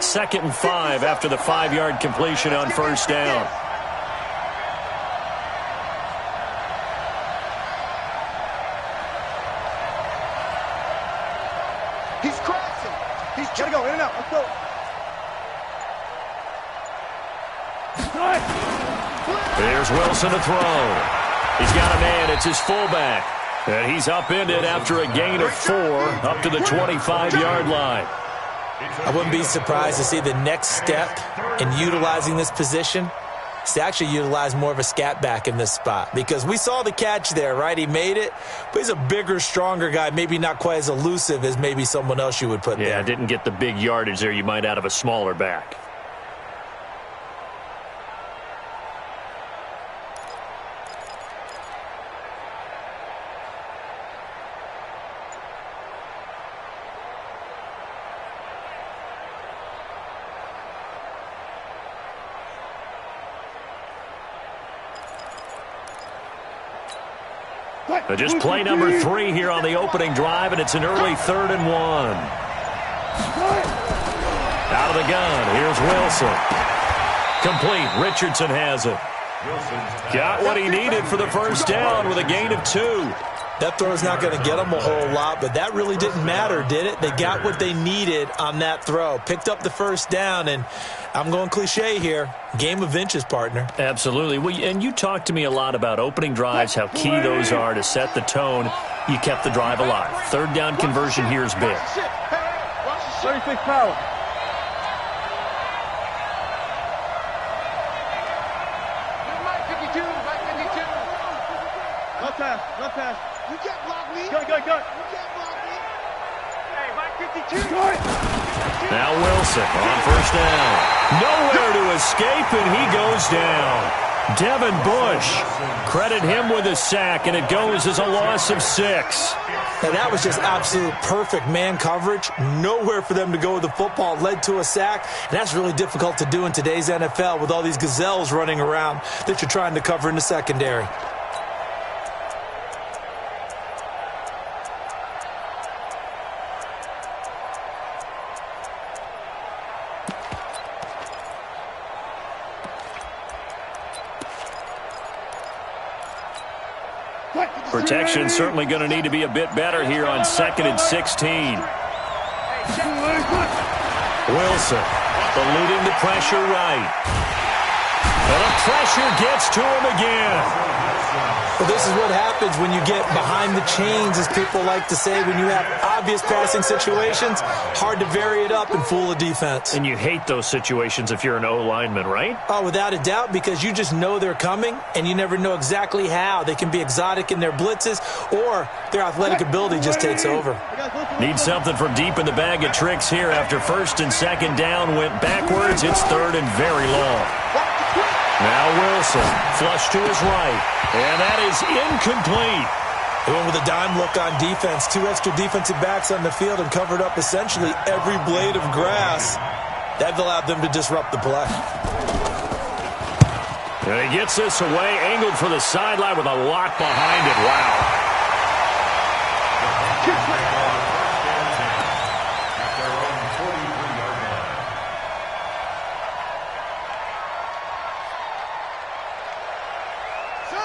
2nd and 5 after the 5-yard completion on first down. He's crossing. He's gotta go in and out. Let's go. There's Wilson to throw. He's got a man. It's his fullback. And he's upended after a gain of 4 up to the 25-yard line. I wouldn't be surprised to see the next step in utilizing this position is to actually utilize more of a scat back in this spot. Because we saw the catch there, right? He made it, but he's a bigger, stronger guy, maybe not quite as elusive as maybe someone else you would put there. Yeah, didn't get the big yardage there you might out of a smaller back. Just play number 3 here on the opening drive, and it's an early 3rd and 1. Out of the gun, here's Wilson. Complete, Richardson has it. Got what he needed for the first down with a gain of 2. That throw's not going to get them a whole lot, but that really didn't matter, did it? They got what they needed on that throw. Picked up the first down, and I'm going cliche here. Game of inches, partner. Absolutely. And you talked to me a lot about opening drives, how key those are to set the tone. You kept the drive alive. 3rd down conversion here is big. 36 power. No pass. You can't block me. Go. You can't block me. Hey, Mike 52. Now Wilson on first down. Nowhere to escape, and he goes down. Devin Bush, credit him with a sack, and it goes as a loss of 6. And that was just absolute perfect man coverage. Nowhere for them to go with the football. Led to a sack, and that's really difficult to do in today's NFL with all these gazelles running around that you're trying to cover in the secondary. Protection certainly going to need to be a bit better here on 2nd and 16. Wilson eluding the pressure right. And the pressure gets to him again. Well, this is what happens when you get behind the chains, as people like to say. When you have obvious passing situations, hard to vary it up and fool a defense. And you hate those situations if you're an O-lineman, right? Oh, without a doubt, because you just know they're coming, and you never know exactly how. They can be exotic in their blitzes, or their athletic ability just takes over. Need something from deep in the bag of tricks here after 1st and 2nd down went backwards. It's 3rd and very long. Now Wilson, flush to his right, and that is incomplete. They went with a dime look on defense. 2 extra defensive backs on the field and covered up essentially every blade of grass. That allowed them to disrupt the play. And he gets this away, angled for the sideline with a lot behind it. Wow.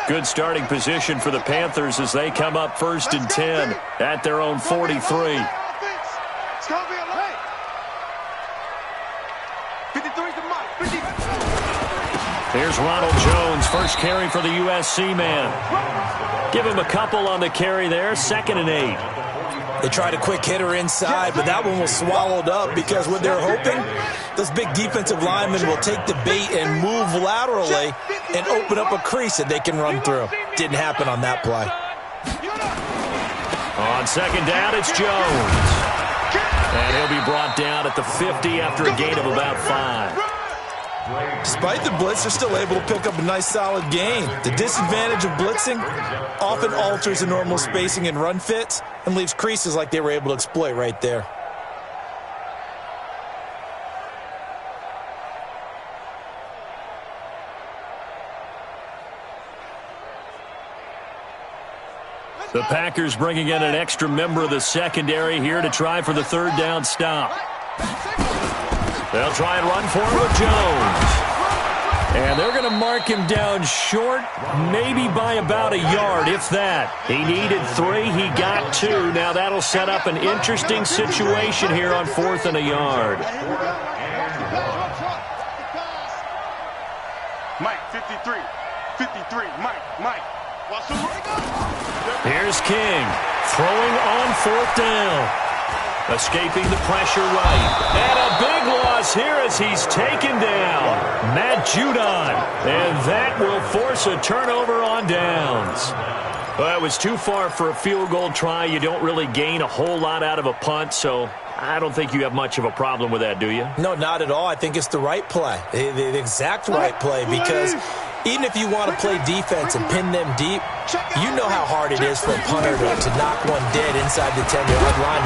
Good starting position for the Panthers as they come up 1st and 10 at their own 43. It's going to be a late. 53 to Mike. 50. Here's Ronald Jones, first carry for the USC man. Give him a couple on the carry there, 2nd and 8. They tried a quick hitter inside, but that one was swallowed up because what they're hoping, those big defensive linemen will take the bait and move laterally and open up a crease that they can run through. Didn't happen on that play. On 2nd down, it's Jones. And he'll be brought down at the 50 after a gain of about 5. Despite the blitz, they're still able to pick up a nice solid gain. The disadvantage of blitzing often alters the normal spacing and run fits and leaves creases like they were able to exploit right there. The Packers bringing in an extra member of the secondary here to try for the 3rd down stop. They'll try and run for it with Jones. And they're going to mark him down short, maybe by about a yard, if that. He needed 3. He got 2. Now that'll set up an interesting situation here on 4th and a yard. Mike, 53. 53. Mike. Here's King throwing on 4th down. Escaping the pressure right. And a big loss here as he's taken down. Matt Judon. And that will force a turnover on downs. Well, it was too far for a field goal try. You don't really gain a whole lot out of a punt, so I don't think you have much of a problem with that, do you? No, not at all. I think it's the right play, the exact right play, because even if you want to play defense and pin them deep, you know how hard it is for a punter to knock one dead inside the 10-yard line.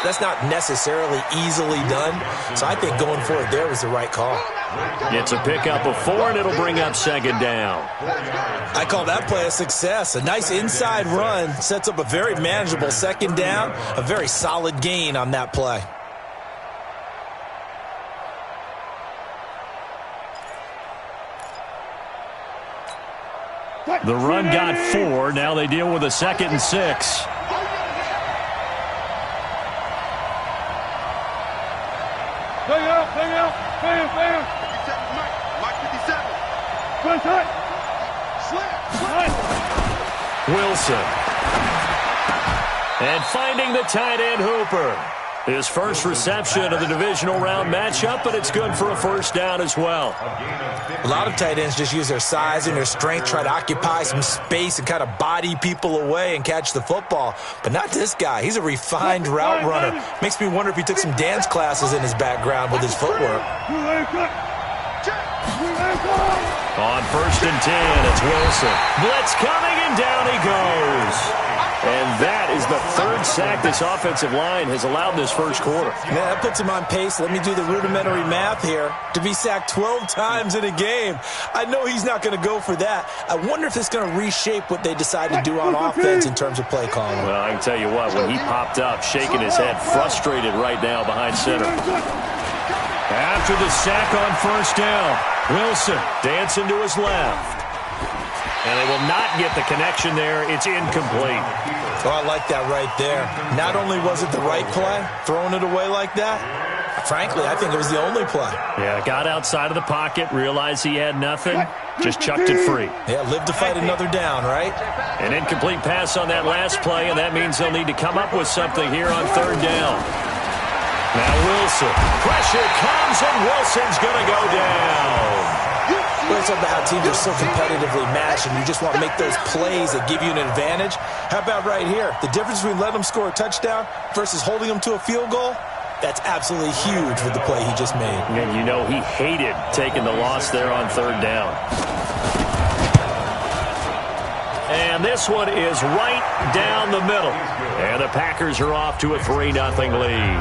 That's not necessarily easily done. So I think going forward there was the right call. It's a pickup of 4, and it'll bring up 2nd down. I call that play a success. A nice inside run sets up a very manageable 2nd down, a very solid gain on that play. The run got 4. Now they deal with a 2nd and 6. Bang out. Mike 57. Wilson. And finding the tight end Hooper. His first reception of the divisional round matchup, but it's good for a 1st down as well. A lot of tight ends just use their size and their strength, try to occupy some space and kind of body people away and catch the football. But not this guy. He's a refined route runner. Makes me wonder if he took some dance classes in his background with his footwork. On 1st and 10, it's Wilson. Blitz coming, and down he goes. And that is the 3rd sack this offensive line has allowed this first quarter. Yeah, that puts him on pace. Let me do the rudimentary math here. To be sacked 12 times in a game. I know he's not going to go for that. I wonder if it's going to reshape what they decide to do on offense in terms of play calling. Well, I can tell you what, when he popped up, shaking his head, frustrated right now behind center. After the sack on 1st down, Wilson dancing to his left. And they will not get the connection there. It's incomplete. Oh, I like that right there. Not only was it the right play, throwing it away like that, frankly, I think it was the only play. Yeah, got outside of the pocket, realized he had nothing, just chucked it free. Yeah, live to fight another down, right? An incomplete pass on that last play, and that means they'll need to come up with something here on 3rd down. Now Wilson. Pressure comes, and Wilson's going to go down. We're talking about how teams are so competitively matched and you just want to make those plays that give you an advantage. How about right here? The difference between letting them score a touchdown versus holding them to a field goal, that's absolutely huge with the play he just made. And you know he hated taking the loss there on 3rd down. And this one is right down the middle. And the Packers are off to a 3-0 lead.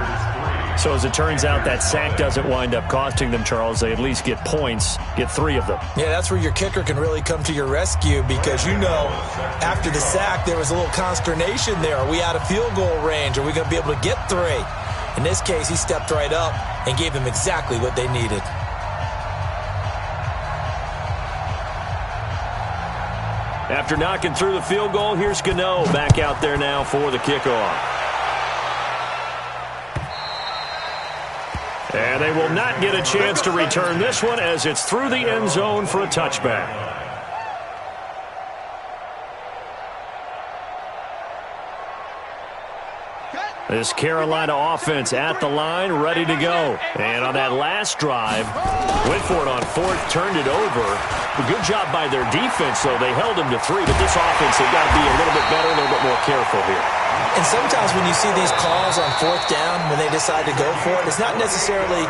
So as it turns out, that sack doesn't wind up costing them, Charles. They at least get points, get 3 of them. Yeah, that's where your kicker can really come to your rescue because, you know, after the sack, there was a little consternation there. Are we out of field goal range? Are we going to be able to get 3? In this case, he stepped right up and gave them exactly what they needed. After knocking through the field goal, here's Gano back out there now for the kickoff. And they will not get a chance to return this one as it's through the end zone for a touchback. This Carolina offense at the line, ready to go. And on that last drive, went for it on 4th, turned it over. A good job by their defense, though. They held them to 3, but this offense, they've got to be a little bit better, a little bit more careful here. And sometimes when you see these calls on 4th down, when they decide to go for it, it's not necessarily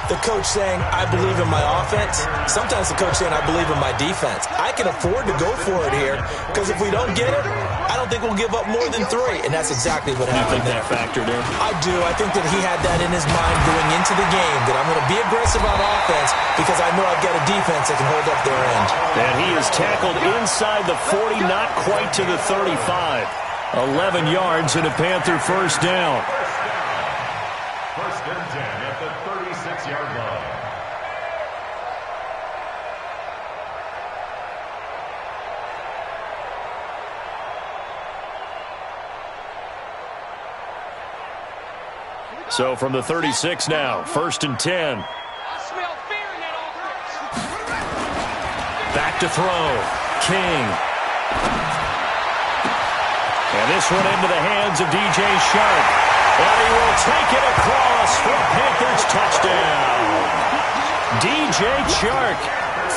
the coach saying, I believe in my offense. Sometimes the coach saying, I believe in my defense. I can afford to go for it here because if we don't get it, I don't think we'll give up more than 3. And that's exactly what happened there. You think that factored in? I do. I think that he had that in his mind going into the game, that I'm going to be aggressive on offense because I know I've got a defense that can hold up their end. And he is tackled inside the 40, not quite to the 35. 11 yards and a Panther 1st down. 1st and 10 at the 36. 26-yard line. So from the 36 now, 1st and 10. Back to throw. King. And this one into the hands of DJ Shark. And he will take it across for a Panthers touchdown. DJ Shark,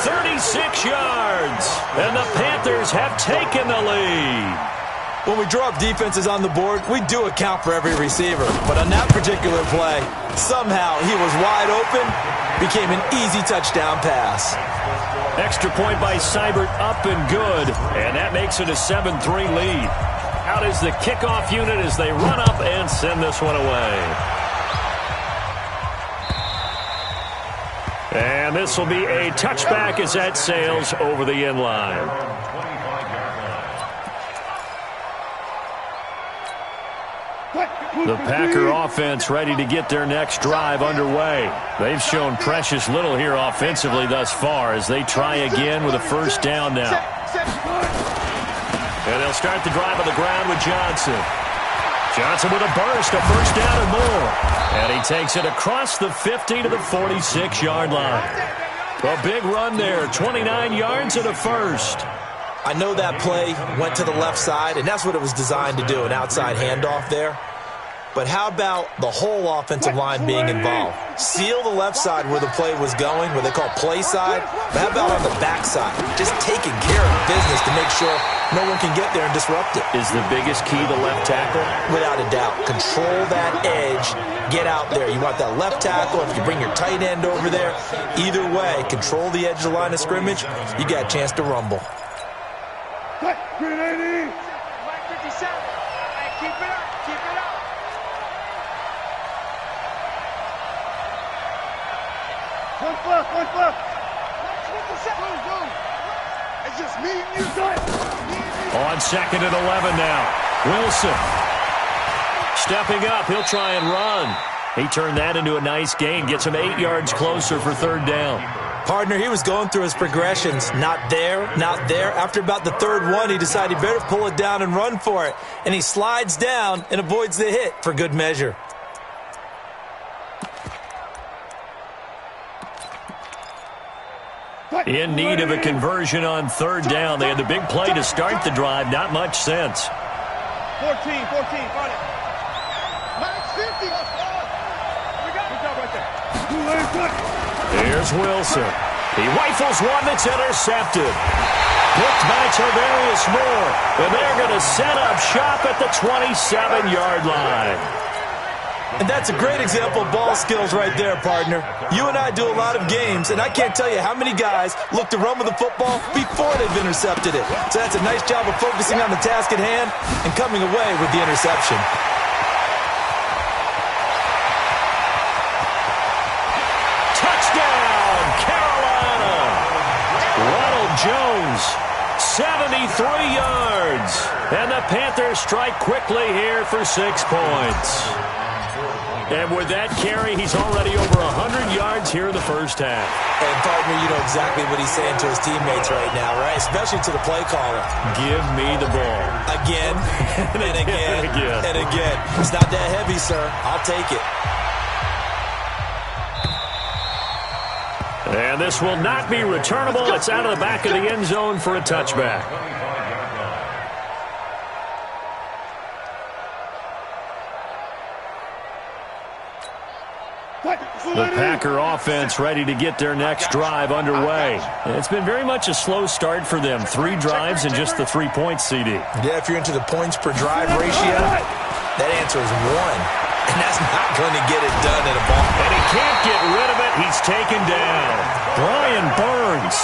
36 yards. And the Panthers have taken the lead. When we draw up defenses on the board, we do account for every receiver. But on that particular play, somehow he was wide open, became an easy touchdown pass. Extra point by Seibert, up and good. And that makes it a 7-3 lead. Out is the kickoff unit as they run up and send this one away. And this will be a touchback as that sails over the end line. The Packer offense ready to get their next drive underway. They've shown precious little here offensively thus far as they try again with a first down now. And they'll start the drive on the ground with Johnson. Johnson with a burst, a first down and more. And he takes it across the 50 to the 46-yard line. A big run there, 29 yards and a first. I know that play went to the left side, and that's what it was designed to do, an outside handoff there. But how about the whole offensive line being involved? Seal the left side where the play was going, what they call play side. But how about on the back side? Just taking care of business to make sure no one can get there and disrupt it. Is the biggest key the left tackle? Without a doubt. Control that edge. Get out there. You want that left tackle. If you bring your tight end over there, either way, control the edge of the line of scrimmage, you got a chance to rumble. Green 80. 57. Hey, keep it up. Keep it up. One left. It's just me and you, guys. On 2nd and 11 now. Wilson. Stepping up. He'll try and run. He turned that into a nice gain. Gets him 8 yards closer for 3rd down. Partner, he was going through his progressions. Not there, not there. After about the 3rd one, he decided he better pull it down and run for it. And he slides down and avoids the hit for good measure. In need of a conversion on 3rd down. They had the big play to start the drive. Not much sense. 14, got it. Max 50. We got it right there. Here's Wilson. He rifles one that's intercepted. Picked by Tavarius Moore. And they're going to set up shop at the 27-yard line. And that's a great example of ball skills right there, partner. You and I do a lot of games, and I can't tell you how many guys look to run with the football before they've intercepted it. So that's a nice job of focusing on the task at hand and coming away with the interception. Touchdown, Carolina! Ronald Jones, 73 yards. And the Panthers strike quickly here for 6 points. And with that carry, he's already over 100 yards here in the first half. And, partner, you know exactly what he's saying to his teammates right now, right? Especially to the play caller. Give me the ball. Again, and again, and again. It's not that heavy, sir. I'll take it. And this will not be returnable. It's out of the back of the end zone for a touchback. The Packer offense ready to get their next drive underway. It's been very much a slow start for them. 3 drives and just the 3 points, CD. Yeah, if you're into the points per drive ratio, that answer is 1. And that's not going to get it done in a ball. And he can't get rid of it. He's taken down. Brian Burns.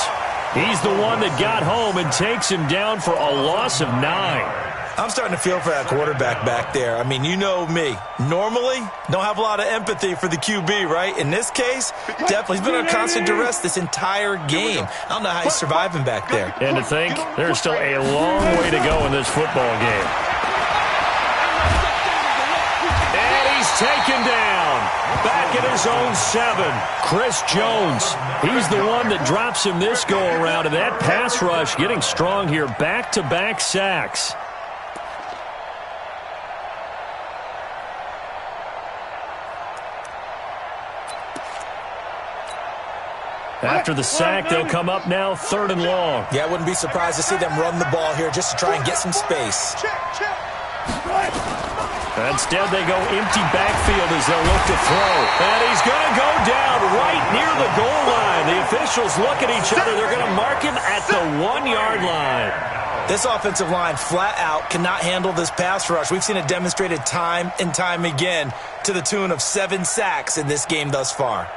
He's the one that got home and takes him down for a loss of 9. I'm starting to feel for that quarterback back there. I mean, you know me. Normally, don't have a lot of empathy for the QB, right? In this case, definitely. He's been on constant duress this entire game. I don't know how he's surviving back there. And to think, there's still a long way to go in this football game. And he's taken down. Back at his own 7. Chris Jones, he's the one that drops him this go-around. And that pass rush getting strong here. Back-to-back sacks. After the sack, they'll come up now 3rd and long. Yeah, I wouldn't be surprised to see them run the ball here just to try and get some space. Instead, they go empty backfield as they'll look to throw. And he's going to go down right near the goal line. The officials look at each other. They're going to mark him at the 1-yard line. This offensive line flat out cannot handle this pass rush. We've seen it demonstrated time and time again to the tune of 7 sacks in this game thus far.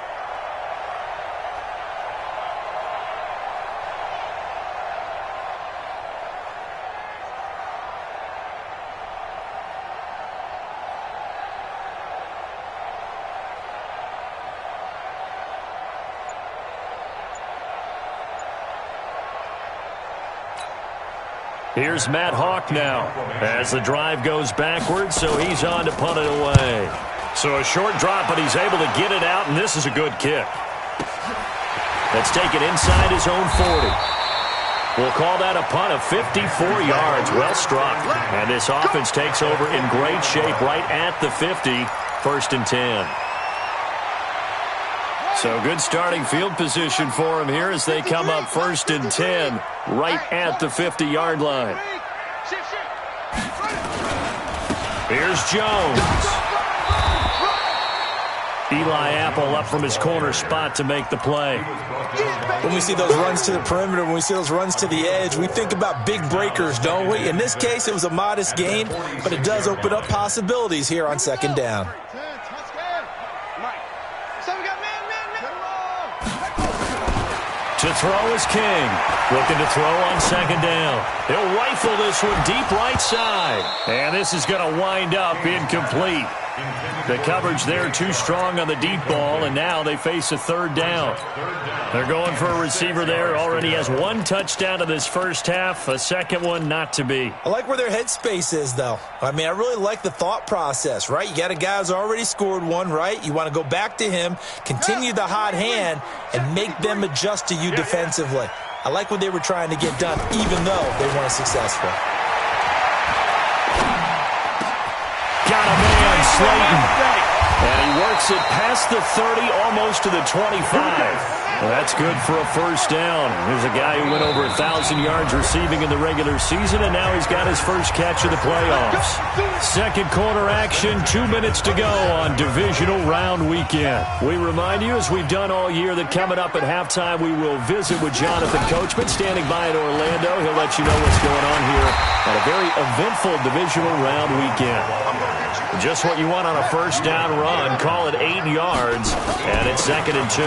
Here's Matt Hawk now as the drive goes backwards, so he's on to punt it away. So a short drop, but he's able to get it out, and this is a good kick. Let's take it inside his own 40. We'll call that a punt of 54 yards. Well struck. And this offense takes over in great shape right at the 50, 1st and 10. So good starting field position for him here as they come up 1st and 10 right at the 50-yard line. Here's Jones. Eli Apple up from his corner spot to make the play. When we see those runs to the perimeter, when we see those runs to the edge, we think about big breakers, don't we? In this case, it was a modest gain, but it does open up possibilities here on 2nd down. To throw is King. Looking to throw on 2nd down. He'll rifle this one deep right side. And this is going to wind up incomplete. The coverage there too strong on the deep ball, and now they face a 3rd down. They're going for a receiver there. Already has 1 touchdown in this first half. A second one not to be. I like where their headspace is, though. I mean, I really like the thought process, right? You got a guy who's already scored 1, right? You want to go back to him, continue the hot hand, and make them adjust to you defensively. I like what they were trying to get done, even though they weren't successful. Got a man, Slayton. And he works it past the 30, almost to the 25. Well, that's good for a 1st down. There's a guy who went over 1,000 yards receiving in the regular season, and now he's got his first catch of the playoffs. 2nd quarter action, 2 minutes to go on divisional round weekend. We remind you, as we've done all year, that coming up at halftime, we will visit with Jonathan Coachman, standing by in Orlando. He'll let you know what's going on here at a very eventful divisional round weekend. Just what you want on a 1st down run. Call it 8 yards, and it's 2nd and 2.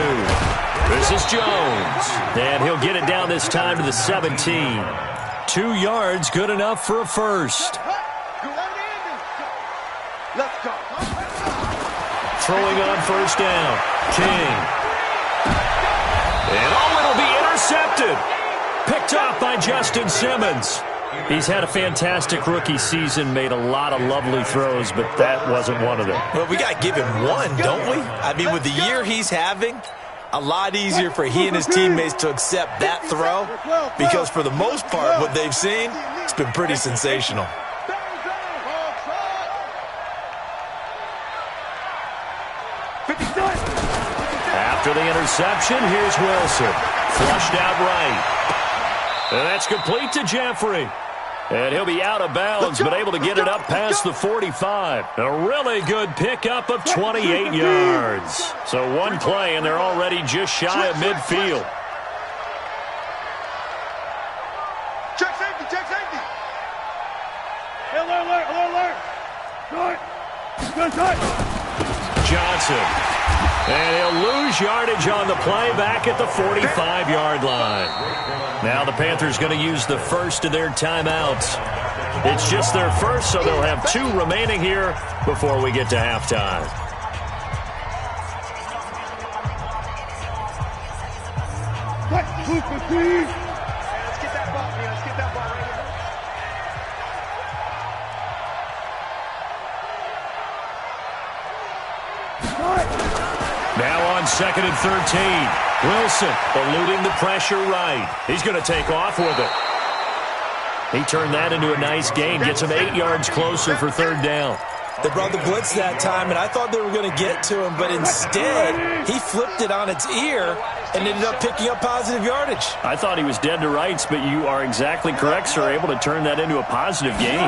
This is Jones, and he'll get it down this time to the 17. 2 yards, good enough for a first. Throwing on 1st down, King. And it'll be intercepted. Picked off by Justin Simmons. He's had a fantastic rookie season, made a lot of lovely throws, but that wasn't one of them. Well, we got to give him one, don't we? I mean, with the year he's having, a lot easier for he and his teammates to accept that throw because for the most part, what they've seen, it's been pretty sensational. After the interception, here's Wilson. Flushed out right. And that's complete to Jeffrey. And he'll be out of bounds, but able to get it up past the 45. A really good pickup of 28 yards. So 1 play, and they're already just shy of midfield. Check safety, check safety. Alert. Good. Johnson. And he'll lose yardage on the play back at the 45-yard line. Now the Panthers going to use the first of their timeouts. It's just their first, so they'll have 2 remaining here before we get to halftime. Let's get that ball, man. Let's get that ball right here. 2nd and 13. Wilson eluding the pressure right. He's going to take off with it. He turned that into a nice gain, gets him 8 yards closer for 3rd down. They brought the blitz that time, and I thought they were going to get to him, but instead he flipped it on its ear and ended up picking up positive yardage. I thought he was dead to rights, but you are exactly correct, sir. Able to turn that into a positive gain.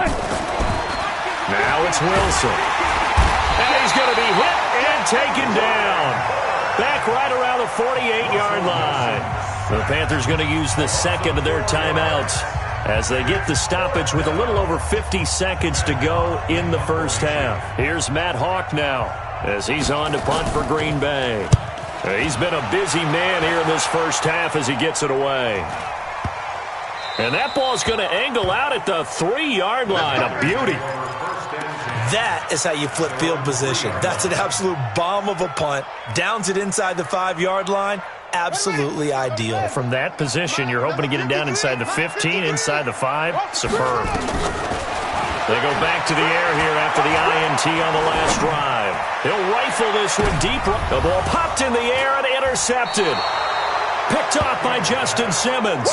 Now it's Wilson. And he's going to be hit and taken down. Back right around the 48-yard line. The Panthers going to use the second of their timeouts as they get the stoppage with a little over 50 seconds to go in the first half. Here's Matt Hawk now as he's on to punt for Green Bay. He's been a busy man here in this first half as he gets it away. And that ball's going to angle out at the 3-yard line. A beauty. That is how you flip field position. That's an absolute bomb of a punt. Downs it inside the 5-yard line. Absolutely ideal. From that position, you're hoping to get it down inside the 15, inside the 5. Superb. They go back to the air here after the INT on the last drive. He'll rifle this one deep. The ball popped in the air and intercepted. Picked off by Justin Simmons.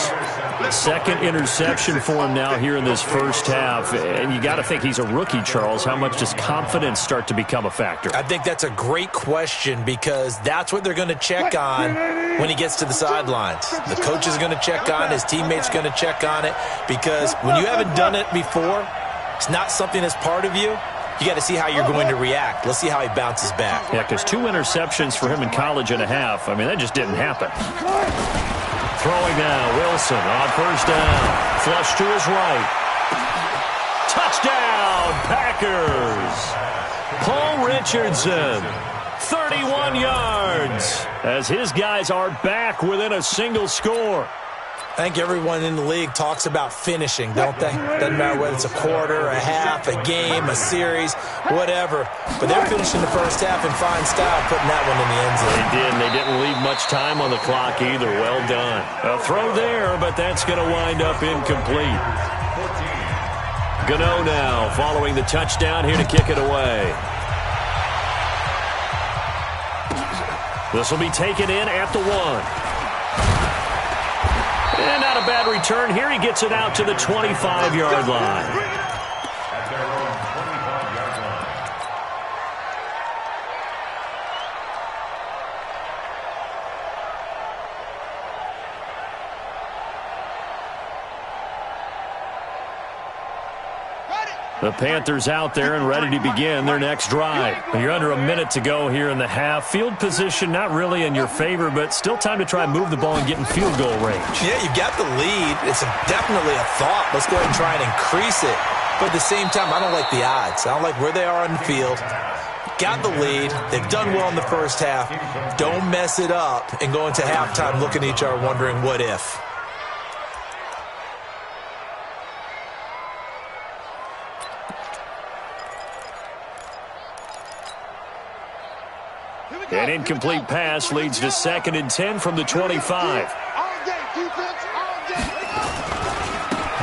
Second interception for him now here in this first half. And you got to think he's a rookie, Charles. How much does confidence start to become a factor? I think that's a great question because that's what they're going to check on when he gets to the sidelines. The coach is going to check on, his teammates going to check on it, because when you haven't done it before, it's not something that's part of you. You got to see how you're going to react. Let's see how he bounces back. Yeah, because 2 interceptions for him in college and a half. I mean, that just didn't happen. Throwing now, Wilson on first down. Flush to his right. Touchdown, Packers. Paul Richardson, 31 yards, as his guys are back within a single score. I think everyone in the league talks about finishing, don't they? Doesn't matter whether it's a quarter, a half, a game, a series, whatever. But they're finishing the first half in fine style, putting that one in the end zone. They did, and they didn't leave much time on the clock either. Well done. A throw there, but that's going to wind up incomplete. Gano now following the touchdown here to kick it away. This will be taken in at the 1. And not a bad return here. He gets it out to the 25-yard line. The Panthers out there and ready to begin their next drive. You're under a minute to go here in the half. Field position not really in your favor, but still time to try and move the ball and get in field goal range. Yeah, you've got the lead. It's definitely a thought. Let's go ahead and try and increase it. But at the same time, I don't like the odds. I don't like where they are on the field. Got the lead. They've done well in the first half. Don't mess it up and go into halftime looking at each other wondering what if. An incomplete pass leads to 2nd and 10 from the 25.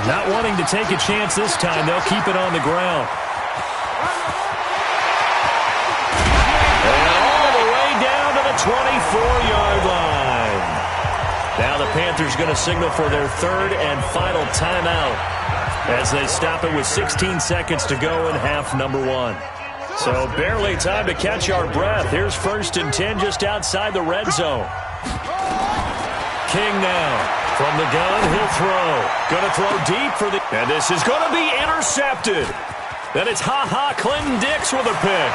Not wanting to take a chance this time, they'll keep it on the ground. And all the way down to the 24-yard line. Now the Panthers going to signal for their 3rd and final timeout as they stop it with 16 seconds to go in half number 1. So barely time to catch our breath. Here's 1st and 10 just outside the red zone. King now from the gun. He'll throw. Going to throw deep for the... And this is going to be intercepted. Then it's Clinton Dix with a pick.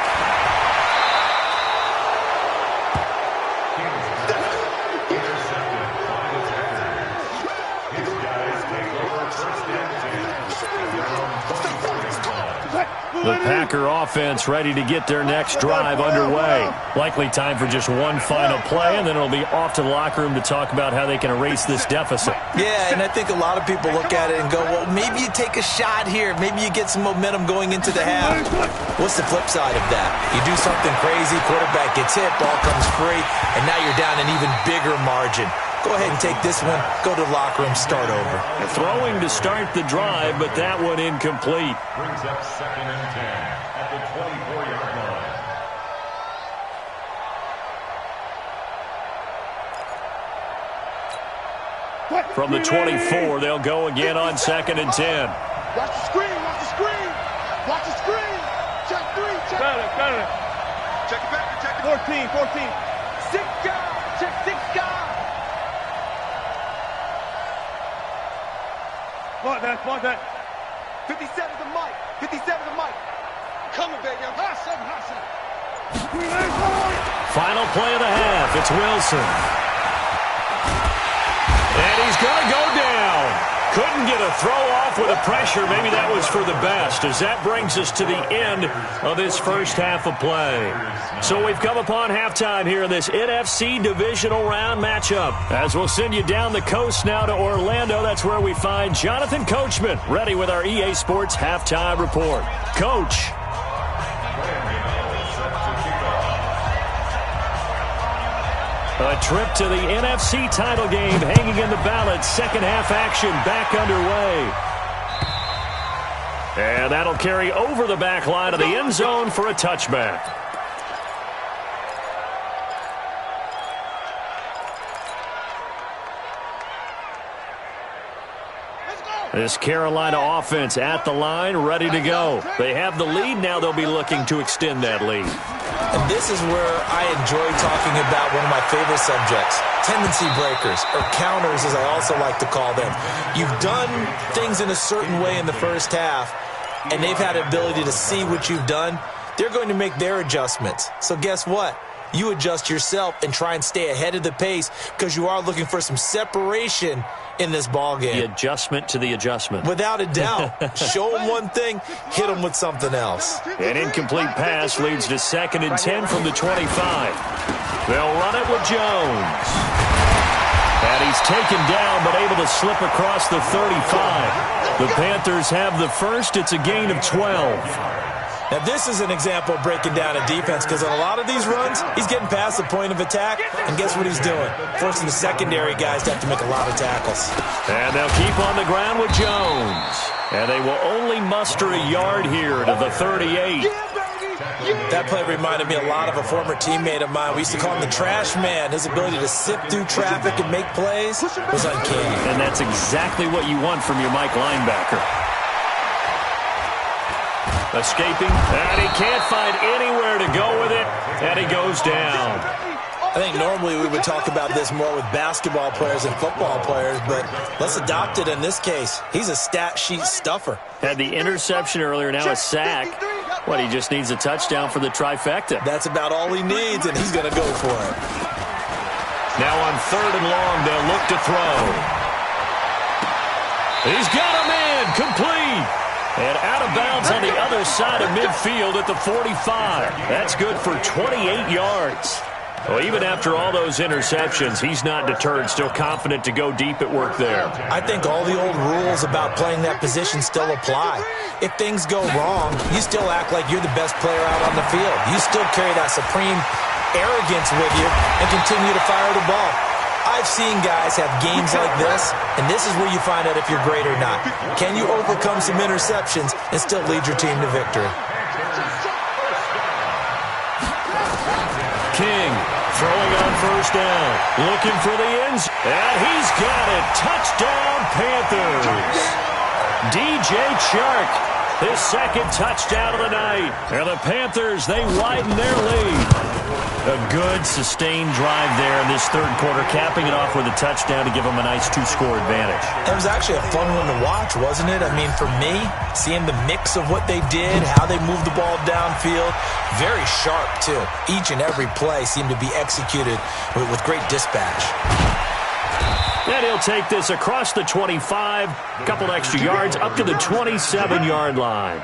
The Packer offense ready to get their next drive underway. Likely time for just one final play, and then it'll be off to the locker room to talk about how they can erase this deficit. Yeah, and I think a lot of people look at it and go, well, maybe you take a shot here. Maybe you get some momentum going into the half. What's the flip side of that? You do something crazy, quarterback gets hit, ball comes free, and now you're down an even bigger margin. Go ahead and take this one, go to the locker room, start over. Throwing to start the drive, but that one incomplete. Brings up 2nd and 10 at the 24-yard line. From the 24, they'll go again on 2nd and 10. Watch the screen, watch the screen. Watch the screen. Check 3, check. Got it. Check it back, check it. 14. 6 guys, check 6 guys. Mark that. 57 to Mike. Coming, baby. I'm hot seven. Final play of the half. It's Wilson. And he's going to go down. Couldn't get a throw off with the pressure. Maybe that was for the best, as that brings us to the end of this first half of play. So we've come upon halftime here in this NFC divisional round matchup. As we'll send you down the coast now to Orlando, that's where we find Jonathan Coachman, ready with our EA Sports halftime report. Coach. A trip to the NFC title game hanging in the balance. Second half action back underway. And that'll carry over the back line of the end zone for a touchback. This Carolina offense at the line, ready to go. They have the lead. Now they'll be looking to extend that lead. And this is where I enjoy talking about one of my favorite subjects, tendency breakers, or counters as I also like to call them. You've done things in a certain way in the first half, and they've had the ability to see what you've done. They're going to make their adjustments. So guess what? You adjust yourself and try and stay ahead of the pace because you are looking for some separation in this ball game. The adjustment to the adjustment. Without a doubt. Show them one thing, hit them with something else. An incomplete pass leads to 2nd and 10 from the 25. They'll run it with Jones. And he's taken down but able to slip across the 35. The Panthers have the first. It's a gain of 12. Now, this is an example of breaking down a defense because on a lot of these runs, he's getting past the point of attack, and guess what he's doing? Forcing the secondary guys to have to make a lot of tackles. And they'll keep on the ground with Jones. And they will only muster a yard here to the 38. That play reminded me a lot of a former teammate of mine. We used to call him the trash man. His ability to sift through traffic and make plays was uncanny. And that's exactly what you want from your Mike linebacker. Escaping, and he can't find anywhere to go with it, and he goes down. I think normally we would talk about this more with basketball players and football players, but let's adopt it in this case. He's a stat sheet stuffer. Had the interception earlier, now a sack. What, he just needs a touchdown for the trifecta. That's about all he needs, and he's going to go for it. Now on 3rd and long, they'll look to throw. He's got him in, complete. And out of bounds on the other side of midfield at the 45. That's good for 28 yards. Well, even after all those interceptions, he's not deterred, still confident to go deep at work there. I think all the old rules about playing that position still apply. If things go wrong, you still act like you're the best player out on the field. You still carry that supreme arrogance with you and continue to fire the ball. I've seen guys have games like this, and this is where you find out if you're great or not. Can you overcome some interceptions and still lead your team to victory? King throwing on 1st down, looking for the ends, and he's got it. Touchdown, Panthers. DJ Chark, his 2nd touchdown of the night. And the Panthers, they widen their lead. A good, sustained drive there in this 3rd quarter, capping it off with a touchdown to give them a nice 2-score advantage. It was actually a fun one to watch, wasn't it? I mean, for me, seeing the mix of what they did, how they moved the ball downfield, very sharp, too. Each and every play seemed to be executed with great dispatch. And he'll take this across the 25, a couple extra yards, up to the 27-yard line.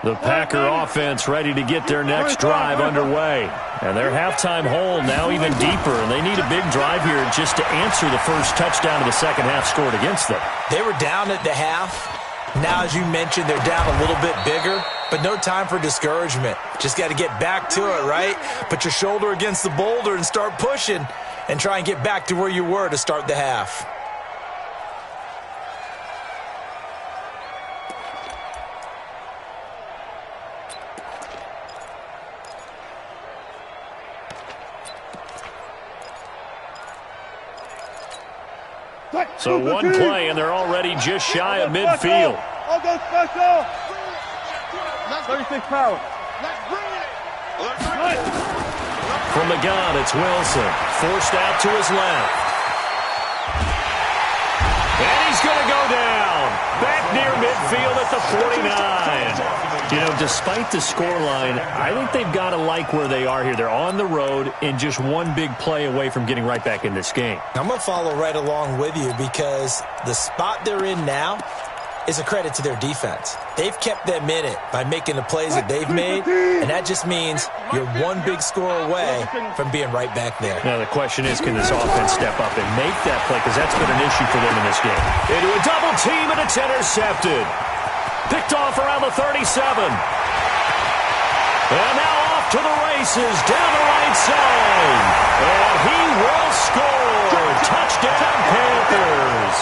The Packer offense ready to get their next drive underway. And their halftime hole now even deeper, and they need a big drive here just to answer the first touchdown of the second half scored against them. They were down at the half. Now, as you mentioned, they're down a little bit bigger, but no time for discouragement. Just got to get back to it, right? Put your shoulder against the boulder and start pushing and try and get back to where you were to start the half. So one play, and they're already just shy of midfield. I'll go special. 36 power. From the gun, it's Wilson. Forced out to his left. And he's going to go down. Back near midfield at the 49. You know, despite the scoreline, I think they've got to like where they are here. They're on the road and just one big play away from getting right back in this game. I'm going to follow right along with you because the spot they're in now is a credit to their defense. They've kept them in it by making the plays that they've made, and that just means you're one big score away from being right back there. Now, the question is, can this offense step up and make that play? Because that's been an issue for them in this game. Into a double team, and it's intercepted. Picked off around the 37. And now off to the races, down the right side. And he will score. Touchdown, Panthers.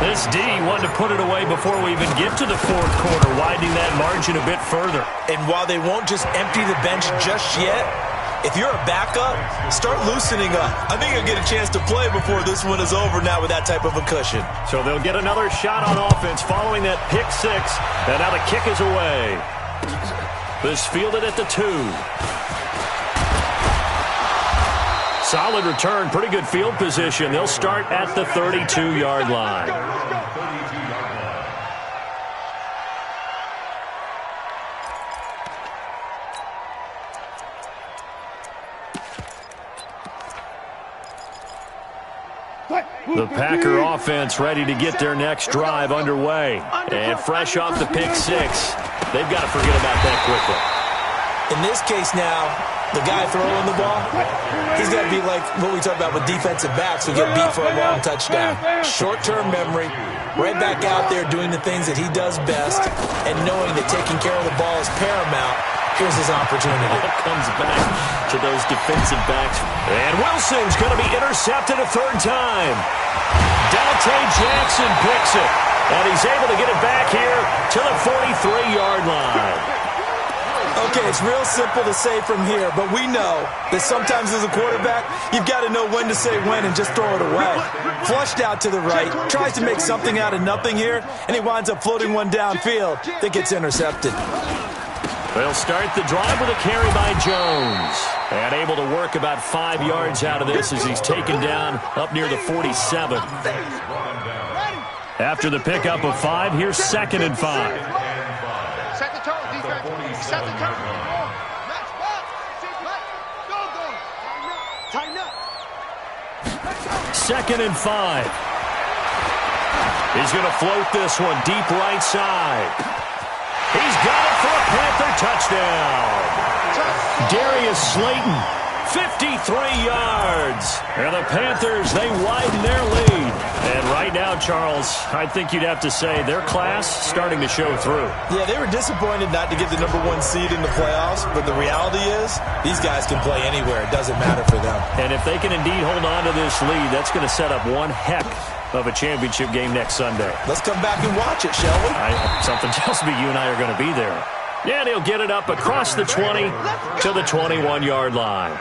This D wanted to put it away before we even get to the fourth quarter, widening that margin a bit further. And while they won't just empty the bench just yet, if you're a backup, start loosening up. I think you'll get a chance to play before this one is over now with that type of a cushion. So they'll get another shot on offense following that pick six. And now the kick is away. This fielded at the 2. Solid return, pretty good field position. They'll start at the 32-yard line. The Packer offense ready to get their next drive underway. And fresh off the pick six, they've got to forget about that quickly. In this case now, the guy throwing the ball, he's got to be like what we talk about with defensive backs who get beat for a long touchdown. Short-term memory, right back out there doing the things that he does best, and knowing that taking care of the ball is paramount. Here's his opportunity. It comes back to those defensive backs. And Wilson's going to be intercepted a third time. Dante Jackson picks it. And he's able to get it back here to the 43-yard line. Okay, it's real simple to say from here, but we know that sometimes as a quarterback, you've got to know when to say when and just throw it away. Flushed out to the right, tries to make something out of nothing here, and he winds up floating one downfield that gets intercepted. They'll start the drive with a carry by Jones. And able to work about 5 yards out of this as he's taken down up near the 47. After the pickup of 5, here's 2nd and 5. Set the tone, defense. Set the tone. Match ball. Go. Tighten up. 2nd and 5. He's going to float this one deep right side. He's got it for a Panther touchdown. Darius Slayton, 53 yards. And the Panthers, they widen their lead. And right now, Charles, I think you'd have to say their class starting to show through. Yeah, they were disappointed not to get the #1 seed in the playoffs, but the reality is these guys can play anywhere. It doesn't matter for them. And if they can indeed hold on to this lead, that's going to set up one heck of a championship game next Sunday. Let's come back and watch it, shall we? Something tells me you and I are going to be there. Yeah, and he'll get it up across the 20 to the 21-yard line.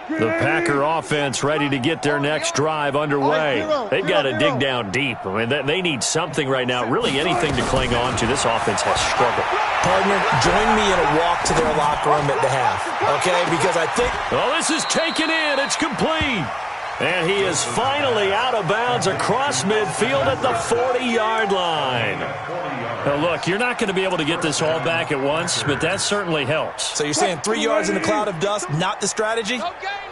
The Packer offense ready to get their next drive underway. They've got to dig down deep. I mean, they need something right now, really anything to cling on to. This offense has struggled. Partner, join me in a walk to their locker room at the half, okay? Because I think... Oh, this is taken in. It's complete. And he is finally out of bounds across midfield at the 40-yard line. Now, look, you're not going to be able to get this all back at once, but that certainly helps. So you're saying 3 yards in a cloud of dust, not the strategy?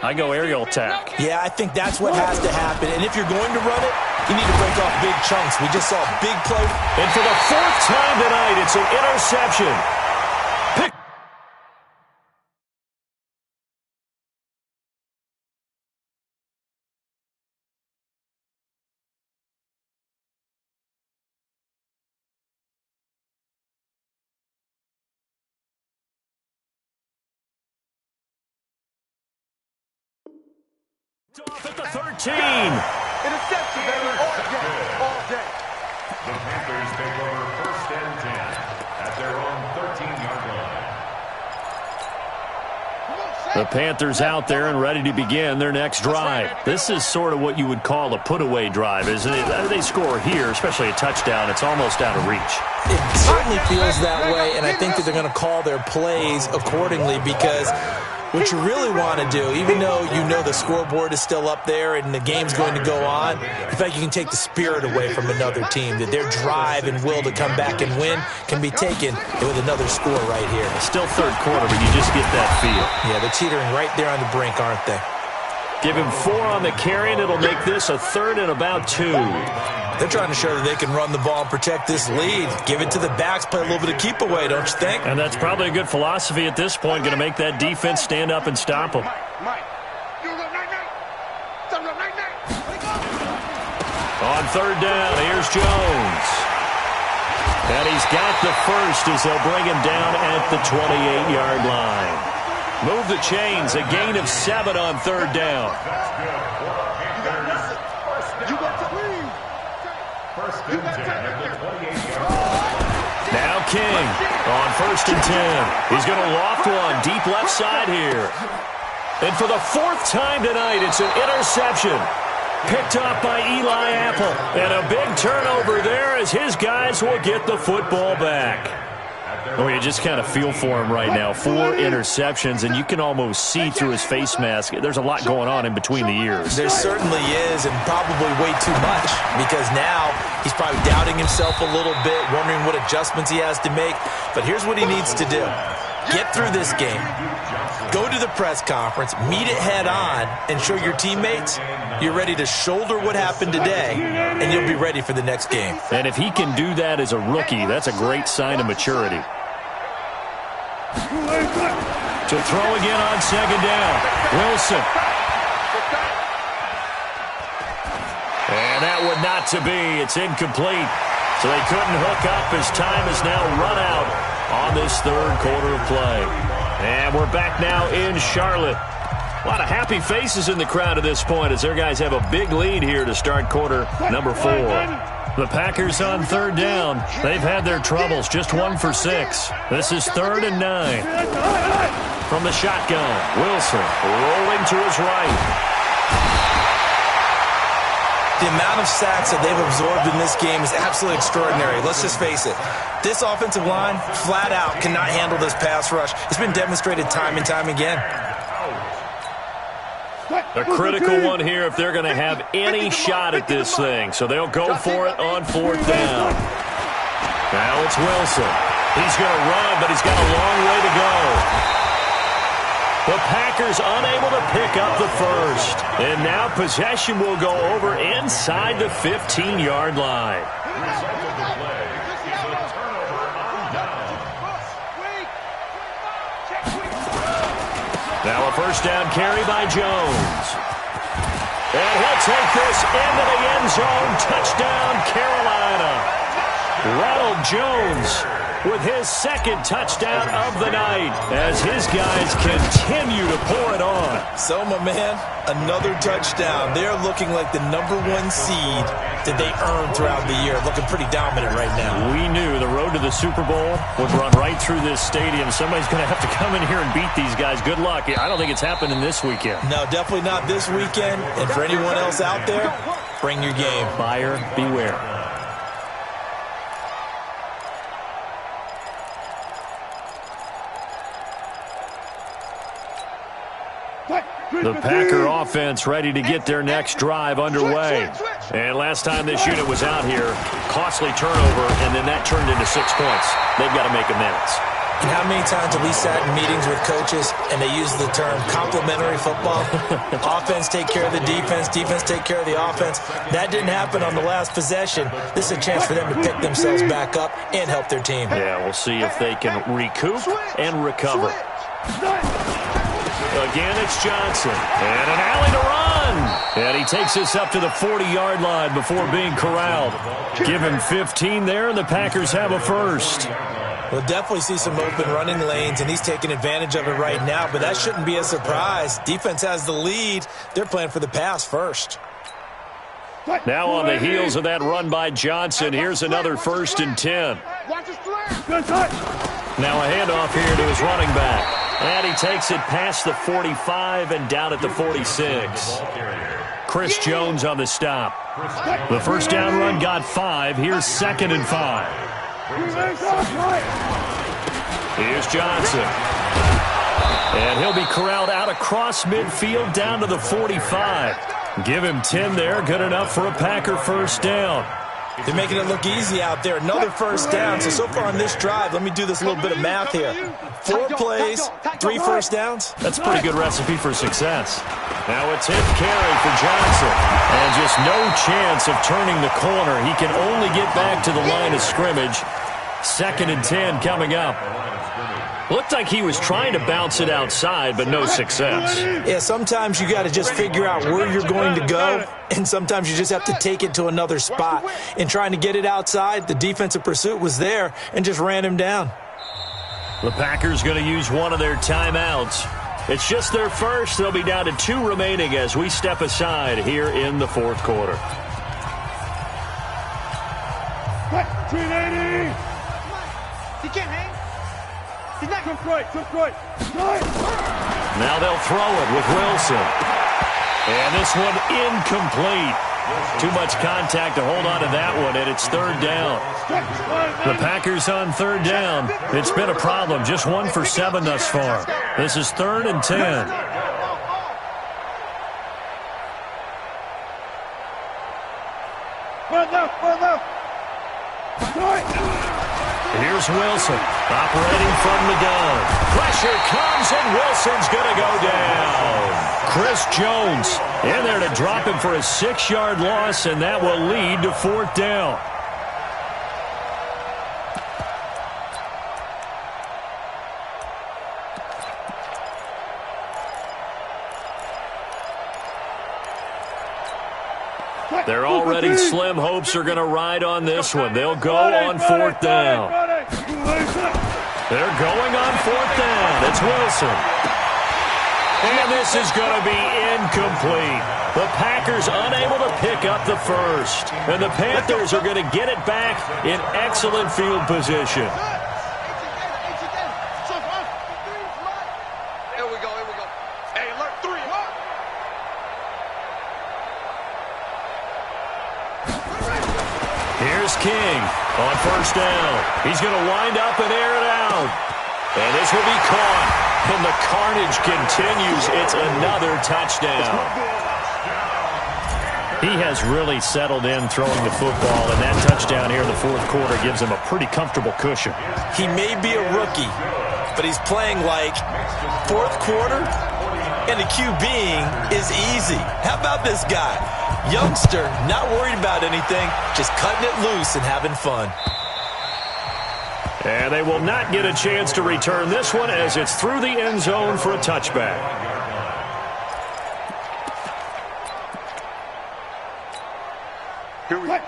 I go aerial attack. Yeah, I think that's what has to happen. And if you're going to run it, you need to break off big chunks. We just saw a big play. And for the 4th time tonight, it's an interception. Off at the 13. Interception, baby. All day. The Panthers take over 1st and 10 at their own The Panthers out there and ready to begin their next drive. This is sort of what you would call a put-away drive, isn't it? They score here, especially a touchdown. It's almost out of reach. It certainly feels that way, and I think that they're going to call their plays accordingly, because what you really want to do, even though you know the scoreboard is still up there and the game's going to go on, in fact, you can take the spirit away from another team, that their drive and will to come back and win can be taken with another score right here. It's still third quarter, but you just get that feel. Yeah, they're teetering right there on the brink, aren't they? Give him 4 on the carry, and it'll make this a 3rd and about 2. They're trying to show that they can run the ball and protect this lead. Give it to the backs, play a little bit of keep away, don't you think? And that's probably a good philosophy at this point, going to make that defense stand up and stop them. On 3rd down, here's Jones. And he's got the first as they'll bring him down at the 28-yard line. Move the chains, a gain of 7 on 3rd down. Now King on 1st and 10. He's going to loft one deep left side here. And for the 4th time tonight, it's an interception. Picked up by Eli Apple. And a big turnover there as his guys will get the football back. Oh, you just kind of feel for him right now. 4 interceptions, and you can almost see through his face mask. There's a lot going on in between the ears. There certainly is, and probably way too much, because now he's probably doubting himself a little bit, wondering what adjustments he has to make. But here's what he needs to do. Get through this game. Go to the press conference, meet it head on, and show your teammates you're ready to shoulder what happened today, and you'll be ready for the next game. And if he can do that as a rookie, that's a great sign of maturity. To throw again on 2nd down. Wilson. And that would not to be. It's incomplete. So they couldn't hook up as time is now run out on this 3rd quarter of play. And we're back now in Charlotte. A lot of happy faces in the crowd at this point as their guys have a big lead here to start quarter number 4. The Packers on 3rd down. They've had their troubles, just 1 for 6. This is 3rd and 9. From the shotgun, Wilson rolling to his right. The amount of sacks that they've absorbed in this game is absolutely extraordinary. Let's just face it. This offensive line, flat out, cannot handle this pass rush. It's been demonstrated time and time again. A critical one here if they're going to have any shot at this thing. So they'll go for it on 4th down. Now it's Wilson. He's going to run, but he's got a long way to go. The Packers unable to pick up the first. And now possession will go over inside the 15-yard line. Now a 1st down carry by Jones. And he'll take this into the end zone. Touchdown, Carolina. Ronald Jones with his 2nd touchdown of the night as his guys continue to pour it on. So, my man, another touchdown. They're looking like the #1 seed that they earned throughout the year. Looking pretty dominant right now. We knew the road to the Super Bowl would run right through this stadium. Somebody's going to have to come in here and beat these guys. Good luck. I don't think it's happening this weekend. No, definitely not this weekend. And for anyone else out there, bring your game. Buyer beware. The Packer offense ready to get their next drive underway. And last time this unit was out here, costly turnover, and then that turned into 6 points. They've got to make amends. And how many times have we sat in meetings with coaches and they use the term complementary football? Offense take care of the defense, defense take care of the offense. That didn't happen on the last possession. This is a chance for them to pick themselves back up and help their team. Yeah, we'll see if they can recoup and recover. Again, it's Johnson. And an alley to run. And he takes this up to the 40-yard line before being corralled. Give him 15 there, and the Packers have a first. We'll definitely see some open running lanes, and he's taking advantage of it right now, but that shouldn't be a surprise. Defense has the lead. They're playing for the pass first. Now on the heels of that run by Johnson, here's another 1st and 10. Now a handoff here to his running back. And he takes it past the 45 and down at the 46. Chris Jones on the stop. The first down run got 5. Here's 2nd and 5. Here's Johnson. And he'll be corralled out across midfield down to the 45. Give him 10 there. Good enough for a Packer first down. They're making it look easy out there. Another first down. So far on this drive, let me do this little bit of math here. 4 plays, 3 first downs. That's a pretty good recipe for success. Now a 10th carry for Johnson. And just no chance of turning the corner. He can only get back to the line of scrimmage. 2nd and 10 coming up. Looked like he was trying to bounce it outside, but no success. Yeah, sometimes you got to just figure out where you're going to go, and sometimes you just have to take it to another spot. In trying to get it outside, the defensive pursuit was there and just ran him down. The Packers going to use one of their timeouts. It's just their first. They'll be down to 2 remaining as we step aside here in the 4th quarter. 280. He can't hang. He's not going to throw it. Now they'll throw it with Wilson. And this one incomplete. Too much contact to hold on to that one, and it's 3rd down. The Packers on 3rd down. It's been a problem. Just 1 for 7 thus far. This is 3rd and 10. Here's Wilson operating from the gun. Pressure comes, and Wilson's going to go down. Chris Jones in there to drop him for a 6-yard loss, and that will lead to 4th down. They're already slim hopes are going to ride on this one. They'll go on 4th down. They're going on 4th down. It's Wilson. And this is going to be incomplete. The Packers unable to pick up the first. And the Panthers are going to get it back in excellent field position. Here we go. Hey, alert 3. Here's King on 1st down. He's going to wind up and air it out. And this will be caught. And the carnage continues. It's another touchdown. He has really settled in throwing the football, and that touchdown here in the 4th quarter gives him a pretty comfortable cushion. He may be a rookie, but he's playing like 4th quarter, and the QBing is easy. How about this guy? Youngster, not worried about anything, just cutting it loose and having fun. And they will not get a chance to return this one as it's through the end zone for a touchback.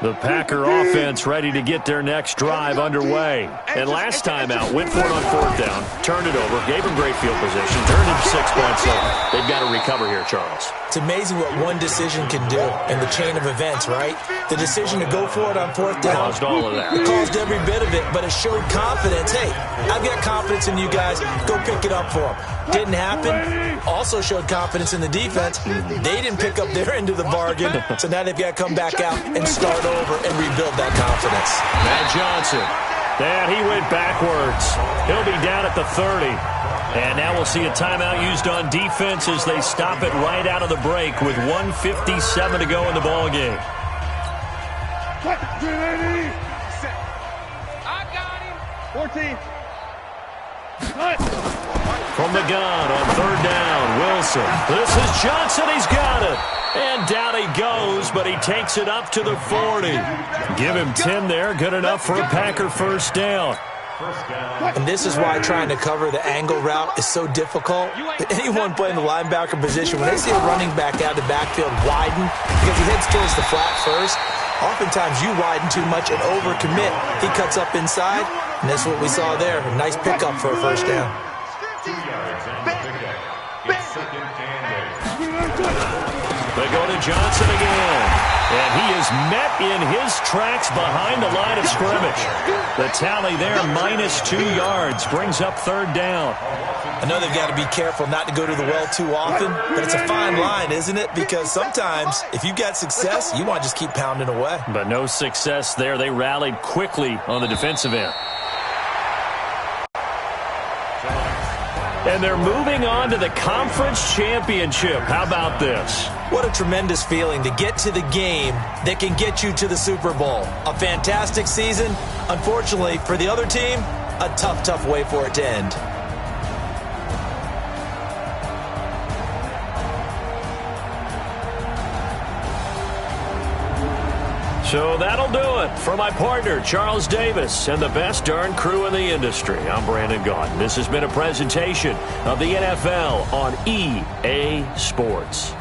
The Packer offense ready to get their next drive underway. And last time out, went for it on 4th down, turned it over, gave them great field position, turned it 6 points. So they've got to recover here, Charles. It's amazing what one decision can do in the chain of events, right? The decision to go for it on 4th down. Caused all of that. It caused every bit of it, but it showed confidence. Hey, I've got confidence in you guys. Go pick it up for them. Didn't happen. Also showed confidence in the defense. They didn't pick up their end of the bargain, so now they've got to come back out and start over and rebuild that confidence. Matt Johnson. And he went backwards. He'll be down at the 30. And now we'll see a timeout used on defense as they stop it right out of the break with 1:57 to go in the ballgame. I got him. 14. From the gun on 3rd down, Wilson. This is Johnson. He's got it. And down he goes, but he takes it up to the 40. Give him 10 there. Good enough for a Packer first down. And this is why trying to cover the angle route is so difficult. Anyone playing the linebacker position, when they see a running back out of the backfield widen because he heads towards the flat first, oftentimes you widen too much and overcommit. He cuts up inside, and that's what we saw there. A nice pickup for a first down. They go to Johnson again. And he is met in his tracks behind the line of scrimmage. The tally there, -2 yards, brings up 3rd down. I know they've got to be careful not to go to the well too often, but it's a fine line, isn't it? Because sometimes, if you've got success, you want to just keep pounding away. But no success there. They rallied quickly on the defensive end. And they're moving on to the conference championship. How about this? What a tremendous feeling to get to the game that can get you to the Super Bowl. A fantastic season. Unfortunately, for the other team, a tough, tough way for it to end. So that'll do it for my partner, Charles Davis, and the best darn crew in the industry. I'm Brandon Gaudin. This has been a presentation of the NFL on EA Sports.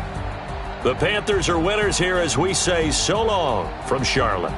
The Panthers are winners here as we say so long from Charlotte.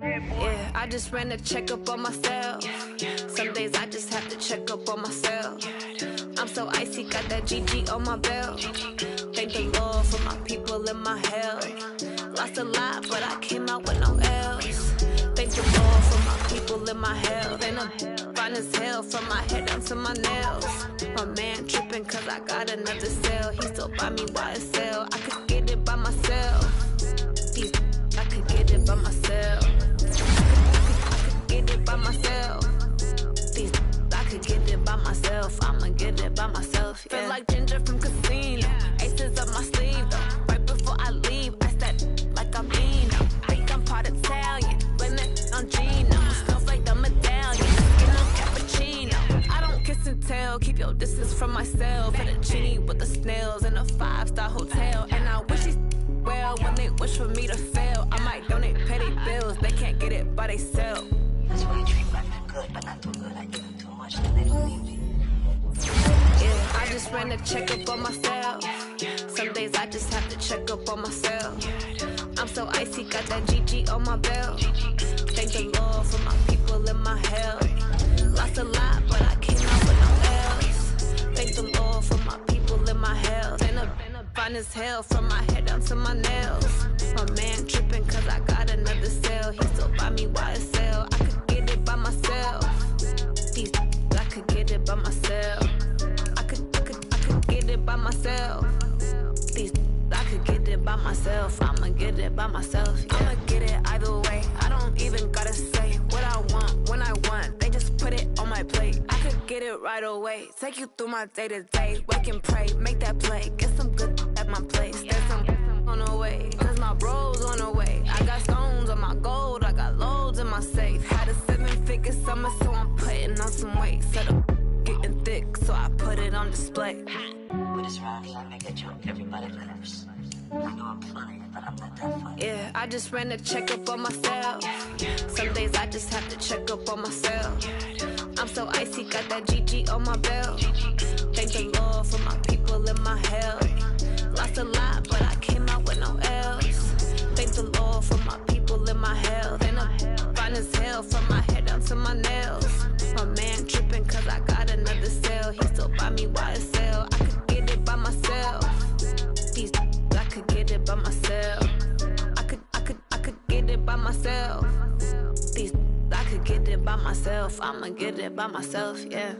Yeah, I just ran a checkup on myself. Some days I just have to check up on myself. I'm so icy, got that GG on my belt. Thank the Lord for my people and my health. Lost a lot, but I came out with no else. Thank the Lord for my people and my health. And I'm fine as hell from my head down to my nails. My man tripping cause I got another cell. He still buy me YSL. I could get it by myself. I could get it by myself. Get it by myself. I could get it by myself. I'ma get it by myself. Yeah. Feel like Ginger from Casino. Aces up my sleeve though. Right before I leave, I start like I'm Dino. Think I'm part Italian. Blame that on Gino. Smells like the medallion. Skin on cappuccino. I don't kiss and tell. Keep your distance from myself. Fettuccine with the snails in a 5-star hotel. And I wish he's well when they wish for me to fail. I might donate petty bills. They can't get it by themselves. That's why I treat women good, but not too good. I give them too much, then they don't need me. Yeah, I just ran a checkup on myself. Some days I just have to check up on myself. I'm so icy, got that GG on my belt. Thank the Lord for my people and my health. Lost a lot, but I came out with no else. Thank the Lord for my people and my health. And I'm fine as hell from my head down to my nails. My man tripping cause I got another cell. He still buy me YSL. I could get it by myself. I could get it by myself. I could get it by myself. I could get it by myself. I'ma get it by myself. Yeah. I'ma get it either way. I don't even gotta say what I want when I want. They just put it on my plate. I could get it right away. Take you through my day to day. Wake and pray, make that play. Get some good at my place. There's some on the way. Cause my bro's on the way. I got stones on my gold. I got loads in my safe. Had a 7-figure summer, so I'm putting on some weight. Set up getting thick, so I put it on display. With this round here, I make a joke. Everybody laughs. I know I'm funny, but I'm not that funny. Yeah, I just ran a checkup on myself. Some days I just have to check up on myself. I'm so icy, got that GG on my belt. Thank the Lord for my people and my health. Lost a lot, but I came out with no else. Thank the Lord for my people and my health. And I'm fine as hell from my head down to my nails. My man tripping cause I got another cell. He still buy me YSL. I could get it by myself. I could get it by myself. I could get it by myself. I could get it by myself. I'ma get it by myself, yeah.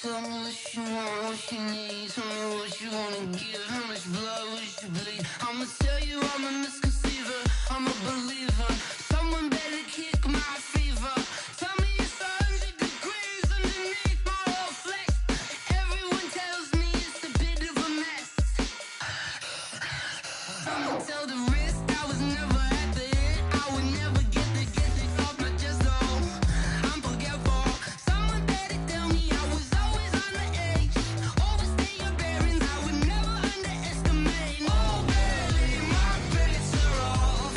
Tell me what you want, what you need. Tell me what you wanna give. How much blood would you bleed? I'ma tell you I'm a misconceiver. I'm a believer. Someone better kick my fever. Tell me it's 100 degrees underneath my whole flesh. Everyone tells me it's a bit of a mess. I'ma tell the risk I was never at the end. I would never get the off my chest though. I'm forgetful. Someone better tell me I was always on the edge. Overstay your bearings, I would never underestimate. Oh baby, my bets are off.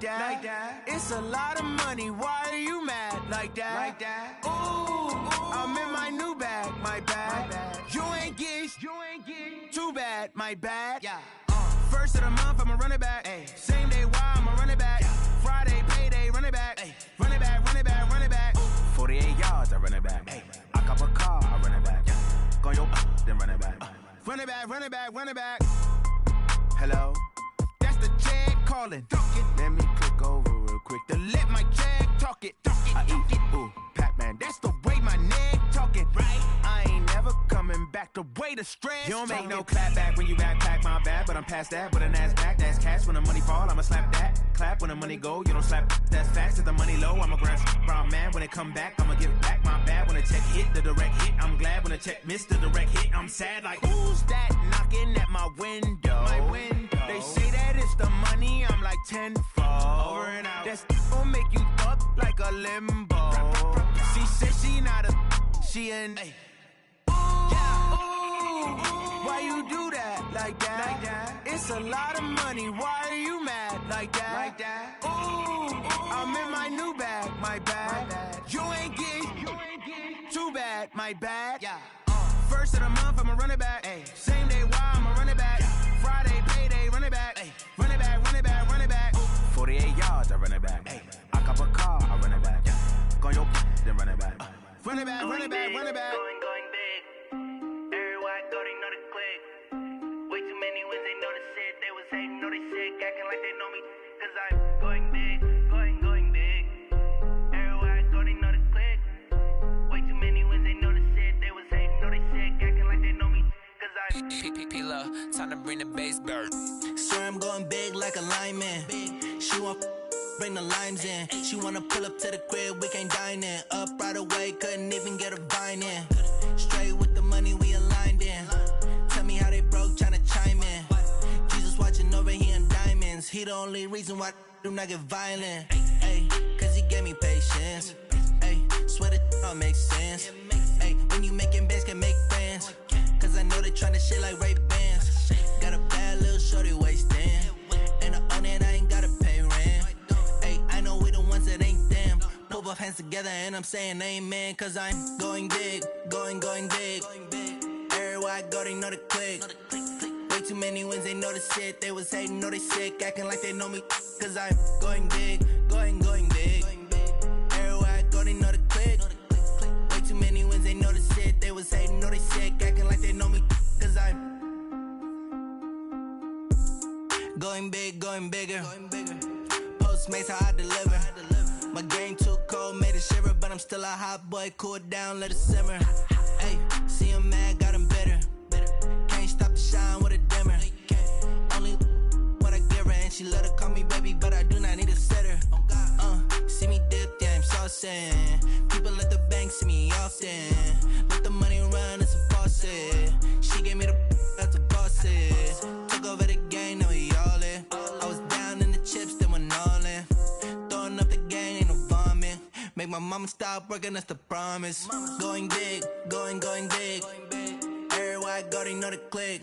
like that. It's a lot of money, why are you mad like that? Ooh, I'm in my new bag, my bad. You ain't get too bad, my bad. Yeah. First of the month, I'ma run it back. Ay. Same day, why I'ma run it back. Yeah. Friday, payday, run it back. Ay. Run it back, run it back, run it back. 48 yards, I run it back. Ay. I cop a car, I run it back. Yeah. Go your then run it back. Run it back, run it back, run it back. Hello, that's the check calling. Let me click over real quick to let my check talk it. I eat, ooh, Pac-Man, that's the way my neck talking. Right, I ain't never coming back the way the stress. You don't make no clap back when you backpack, my bad, but I'm past that. With an ass back, that's cash. When the money fall, I'ma slap that. Clap when the money go, you don't slap. That's facts. If the money low, I'ma grab brown man. When it come back, I'ma give back my bad. When the check hit, the direct hit, I'm glad. When the check missed the direct hit, I'm sad. Like who's that knocking at my window? My window. They say that it's the money, I'm like tenfold. Over and out. That's gon' make you up like a limbo. She said she not a, she an. Ay. Why you do that like that? It's a lot of money, why are you mad like that? Ooh, I'm in my new bag, my bad. You ain't get too bad, my bad. Yeah. First of the month, I'ma run it back. Ay. Same day, why I'ma run it back. Friday, payday, run it back. Ay. Run it back, run it back, run it back. 48 yards, I run it back. Ay. I cop a car, I run it back. Yeah. Go your then run it back. Run it back, run it back, run it back. Going big. Everywhere I go, they know the click. Way too many wins, they know the shit. They was hating, know they sick, acting like they know me. Cause I'm going big, going big. Everywhere I go, they know the click. Way too many wins, they know the shit. They was hating, know they sick, acting like they know me. Cause I'm P-P-P-Lo, time to bring the bass bird. Swear I'm going big like a lineman. She want bring the limes in. She wanna pull up to the crib, we can't dine in. Up right away, couldn't even get a vine in. Straight with the money we aligned in. Tell me how they broke, tryna chime in. Jesus watching over here in diamonds. He the only reason why do not get violent. Ay, cause he gave me patience. Ay, swear that all makes sense. Ay, when you making bands, can make friends. Cause I know they tryna shit like Ray Bans. Got a bad little shorty wasting. And I own it, I ain't gotta pay rent. Ay, I know we the ones that ain't them. Pull both hands together and I'm saying amen. Cause I'm going big, going big. Everywhere I go, they know the click. Way too many wins, they know the shit. They was hating, know they sick, acting like they know me. Cause I'm going big, going big. Everywhere I go, they know the click. Way too many wins, they know the shit. They was hating, know they sick, acting like they know me. Cause I'm going big, going bigger. Postmates how I deliver. My game too cold, made it shiver, but I'm still a hot boy. Cool it down, let it simmer. Hey, see him mad, got him bitter. Can't stop the shine with a dimmer. Only what I give her, and she let her call me baby, but I do not need a sitter. See me dip, yeah, I'm saucing. People at the bank see me often. Let the money run, it's a faucet. She gave me the that's a faucet. Took over the game, now we all in. I was down in the chips, then went all in. Throwing up the game, ain't no vomit. Make my mama stop working, that's the promise. Going big, going big. Everywhere I go, they know the click.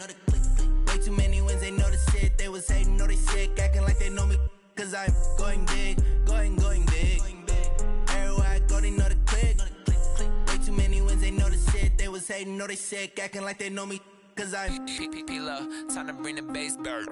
Way too many wins, they know the shit. They was hating, know they sick, acting like they know me. Cause I'm going big, going big. Everywhere I go, they know the click. Way too many wins, they know the shit. They was hating, know they sick, acting like they know me. Cause I'm P-P-P-Lo, time to bring the bass bird.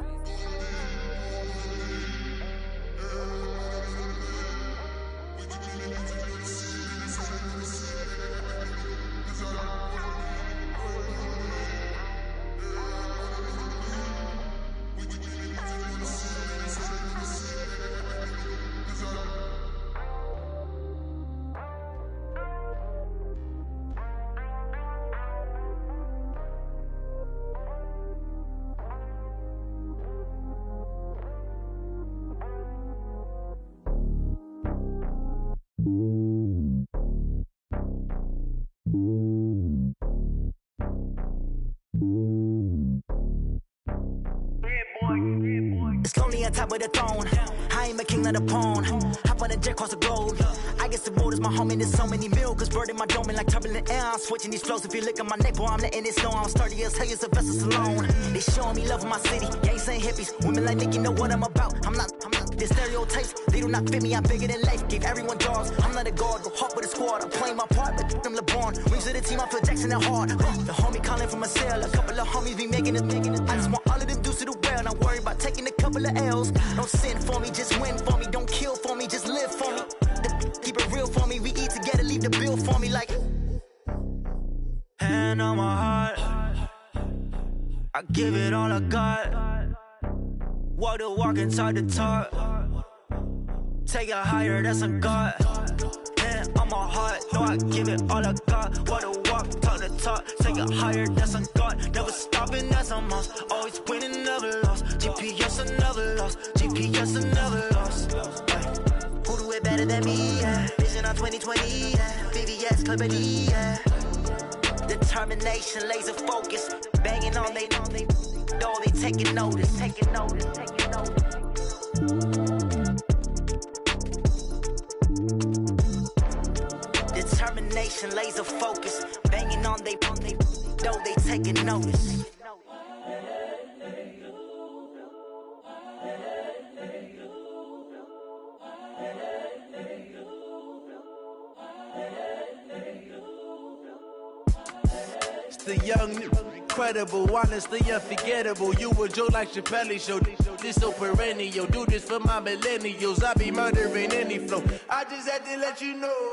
It's lonely on top of the throne. I ain't a king of the pawn. Hop on a jet across the globe. I guess the road is my home and there's so many milk. Cause bird in my dome and like turbulent air. I'm switching these flows. If you look at my neck, boy, I'm letting it snow. I'm sturdy as hell, it's a vessel alone. They showing me love in my city. Gangs and hippies. Women like Nicky know what I'm about. I'm not The stereotypes, they do not fit me, I'm bigger than life. Gave everyone dogs, I'm not a guard, go hard with a squad. I'm playing my part, but I'm LeBron. Wings of the team, I feel Jackson at heart. The homie calling from a cell, a couple of homies be making it. I just want all of them dudes to do well, not worry about taking a couple of L's. Don't sin for me, just win for me. Don't kill for me, just live for me. Keep it real for me, we eat together, leave the bill for me like. Hand on my heart, I give it all I got. Walk the walk and talk the talk. Take it higher, that's a God. Hand on my heart, no, I give it all I got. Walk the walk, talk the talk. Take it higher, that's a God. Never stopping, that's a must. Always winning, never lost. GPS, I never lost. GPS, I never lost. Who do it better than me? Yeah. Vision on 2020, yeah. VVS, Clippity, yeah. Determination, laser focus. Banging on they door, they taking notice. Determination, laser focus. Banging on they door, they taking notice. The young, incredible, honestly unforgettable. You a Joe like Chappelle show. This so perennial. Do this for my millennials. I be murdering any flow. I just had to let you know.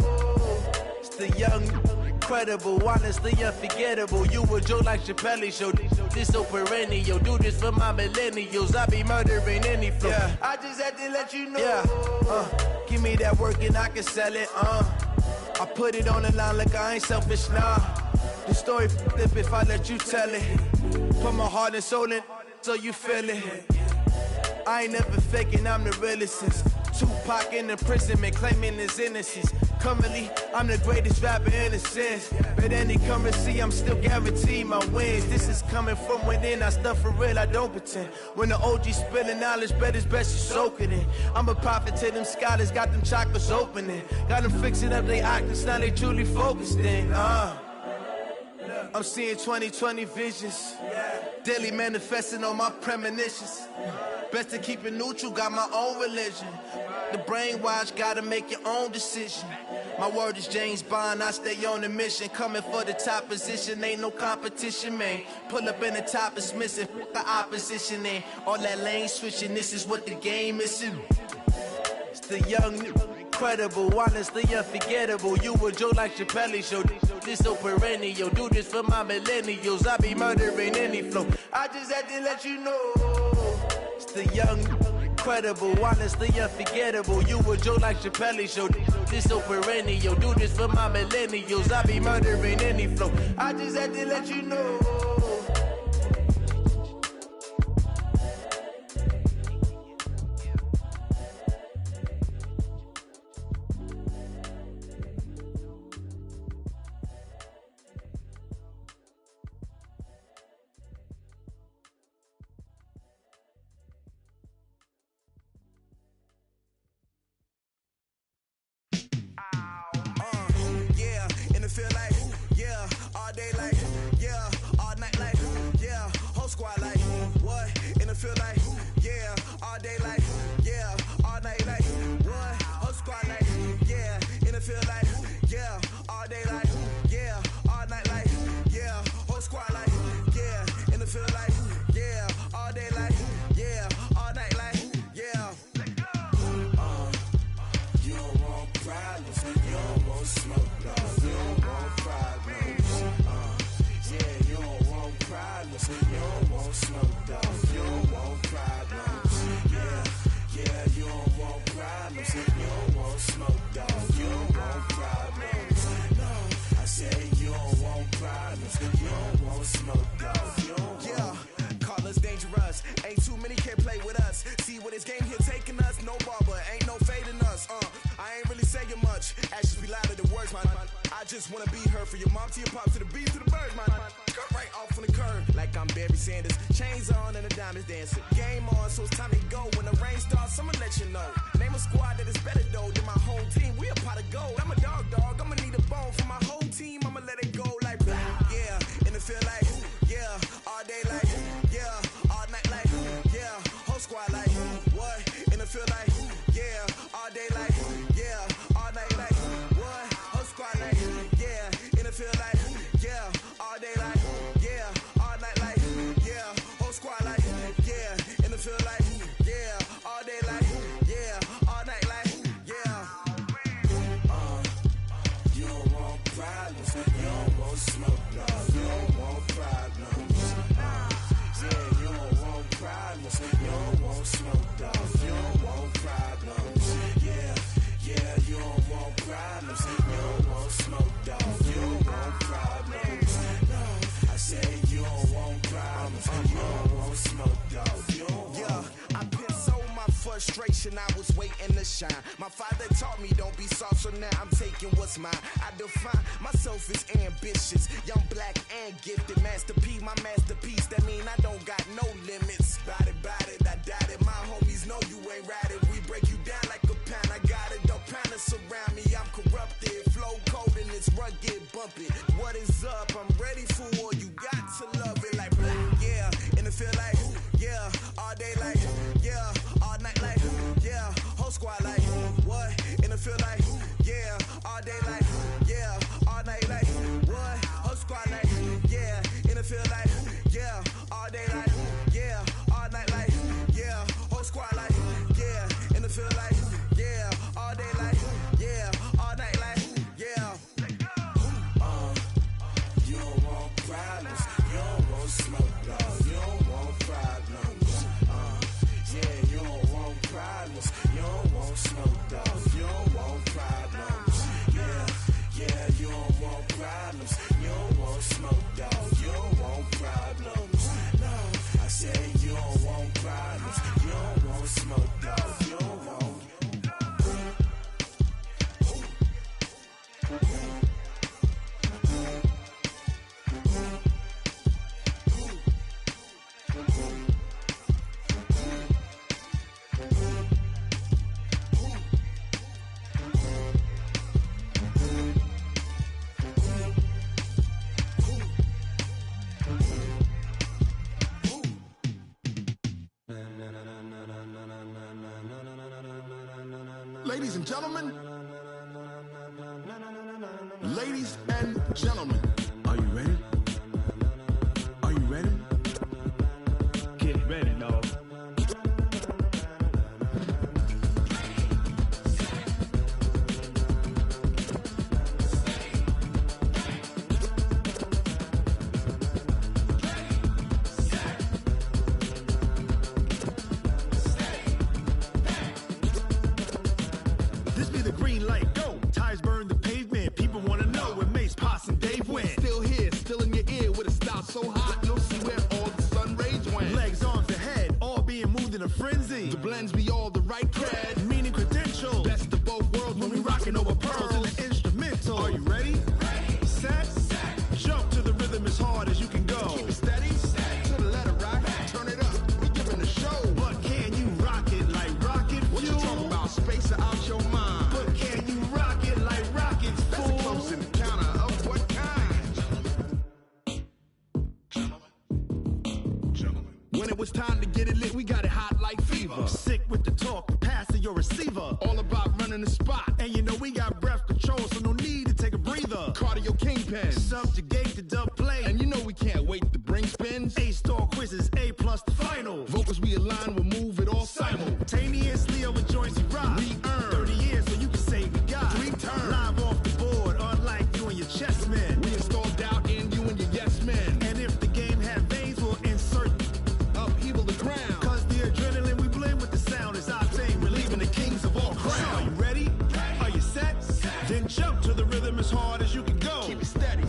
It's the young, incredible, honestly unforgettable. You a Joe like Chappelle show. This so perennial. Do this for my millennials. I be murdering any flow. Yeah. I just had to let you know. Yeah. Give me that work and I can sell it. I put it on the line like I ain't selfish, nah. The story flip if I let you tell it. Put my heart and soul in so you feel it. I ain't never faking, I'm the realest since Tupac in imprisonment, claiming his innocence. Currently, I'm the greatest rapper in a sense. But any currency, I'm still guaranteed my wins. This is coming from within, I stuff for real, I don't pretend. When the OG spilling knowledge, bet it's best you soak it in. I'm a prophet to them scholars, got them chakras opening. Got them fixing up they octaves, now they truly focused in. I'm seeing 2020 visions. Daily manifesting on my premonitions. Best to keep it neutral, got my own religion. The brainwash, gotta make your own decision. My word is James Bond, I stay on a mission. Coming for the top position, ain't no competition, man. Pull up in the top, it's missing, the opposition in. All that lane switching, this is what the game is. It's the young, incredible, honestly unforgettable. You a Joe like Chappelle show. This so perennial. Do this for my millennials. I be murdering any flow. I just had to let you know. It's the young, incredible, honestly unforgettable. You a Joe like Chappelle show. This so perennial. Do this for my millennials. I be murdering any flow. I just had to let you know. Feel like generation, I was waiting to shine. My father taught me don't be soft, so now I'm taking what's mine. I define myself as ambitious, young, black, and gifted. Master P, my masterpiece, that mean I don't got no limits. Bout it, I doubt it. My homies know you ain't ride it. We break you down like a pound. I got it, don't pound to surround me. I'm corrupted, flow cold and it's rugged, bump it. What is up? I'm ready for war. You got to love it like black, yeah. And it feel like, yeah. All day like, yeah. All night like, yeah. Whole squad like, what? And it feel like, yeah. All day like, yeah. All night like, what? Whole squad like, yeah. And it feel like, yeah. All day like, yeah. All night like, yeah. Whole squad like, yeah. And it feel like, yeah. All day like, yeah. All night like, yeah. You don't want problems. You don't want smoke, dog. You don't want problems. Yeah, you don't want problems. You don't want smoke, dog. You don't want problems. Yeah, you don't want problems. You don't want smoke, dog. You don't want problems. No, I said you don't want problems. You don't want smoke, dog. You don't want. Ladies and gentlemen, ladies and gentlemen, are you ready? Are you ready? Get ready, dog. This be the green light, go. Tires burn the pavement. People want to know where Mace, Poss, and Dave went. Still here, still in your ear with a style so hot, you'll see where all the sun rays went. Legs, arms, and head, all being moved in a frenzy. The blends be all the right cred, Meaning credentials. best of both worlds when we rockin' over Pearls in pearls. the instrumental. Are you ready? Set. Jump to the rhythm as hard as you can go. Keep it steady, to the letter rock, turn it up, we giving a show. But can you rock it like rocket What you fuel? talking about? Space or out your mind? But can you rock it like rockets, That's a fool? close encounter of what kind? When it was time to get it lit, we got it hot like fever. Sick with the talk, passing your receiver. All about running the spot. And you know we got breath control, so no need to take a breather. Cardio kingpin. Subjugate the dub play. And you know we can't wait to bring spins. A-star quizzes, A+ the final. Vocals we align, we'll move it all Simultaneously over joints we rock. We earn 30 years, so you can say we got 3 turns. live off the board, unlike you and your chess men. We install doubt in you and your yes men. And if the game had veins, we'll insert Upheaval the ground. Cause the adrenaline we blend with the sound is our thing, relieving the kings of all crowns. So are you ready? Are you set? Then jump to the rhythm as hard as you can go. Keep it steady,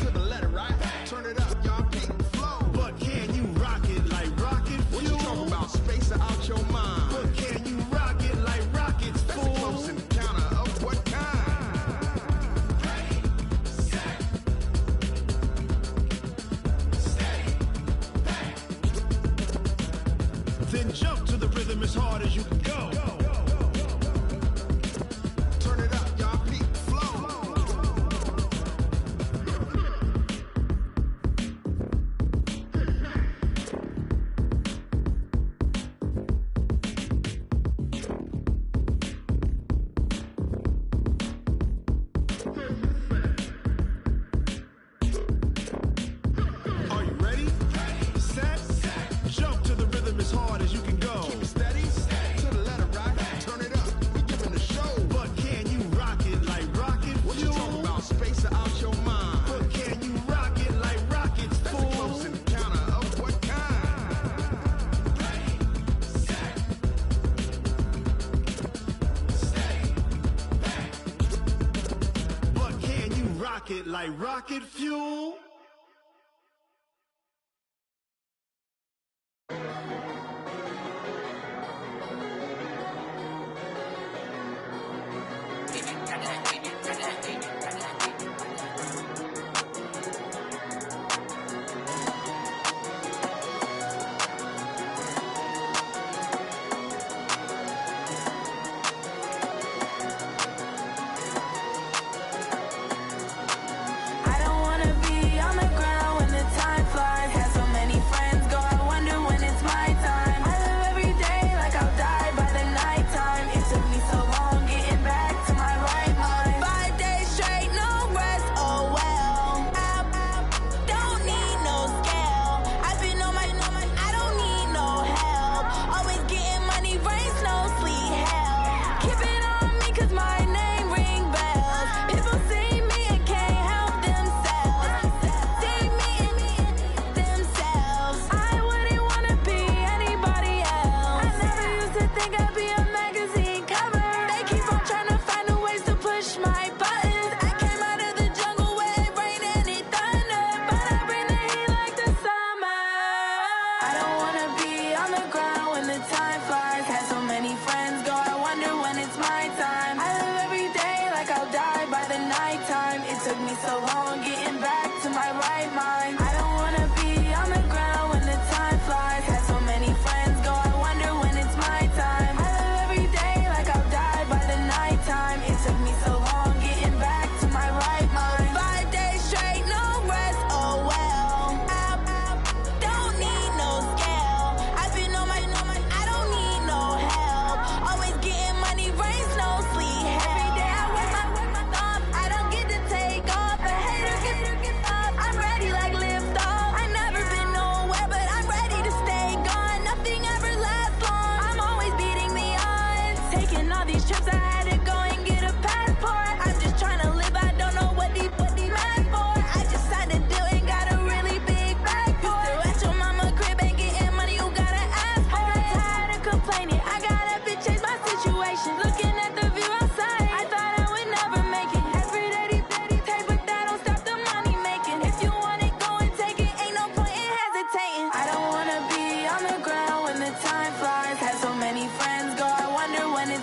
to the letter right. Turn it up, y'all keep the flow. But can you rock it like rocket What fuel? you talking about? Space or out your mind? But can you rock it like rockets, That's a fool? close encounter of what kind? Then jump to the rhythm as hard as you can go. Turn it up, y'all keep the flow. Are you ready? Set. Jump to the rhythm as hard as you can go. Keep it steady, to the letter right. Turn it up, we giving a show. But can you rock it like rocket What you fuel? talking about? Space or out your mind? But can you rock it like rockets, That's a fool? close encounter of what kind? But can you rock it like rocket fuel?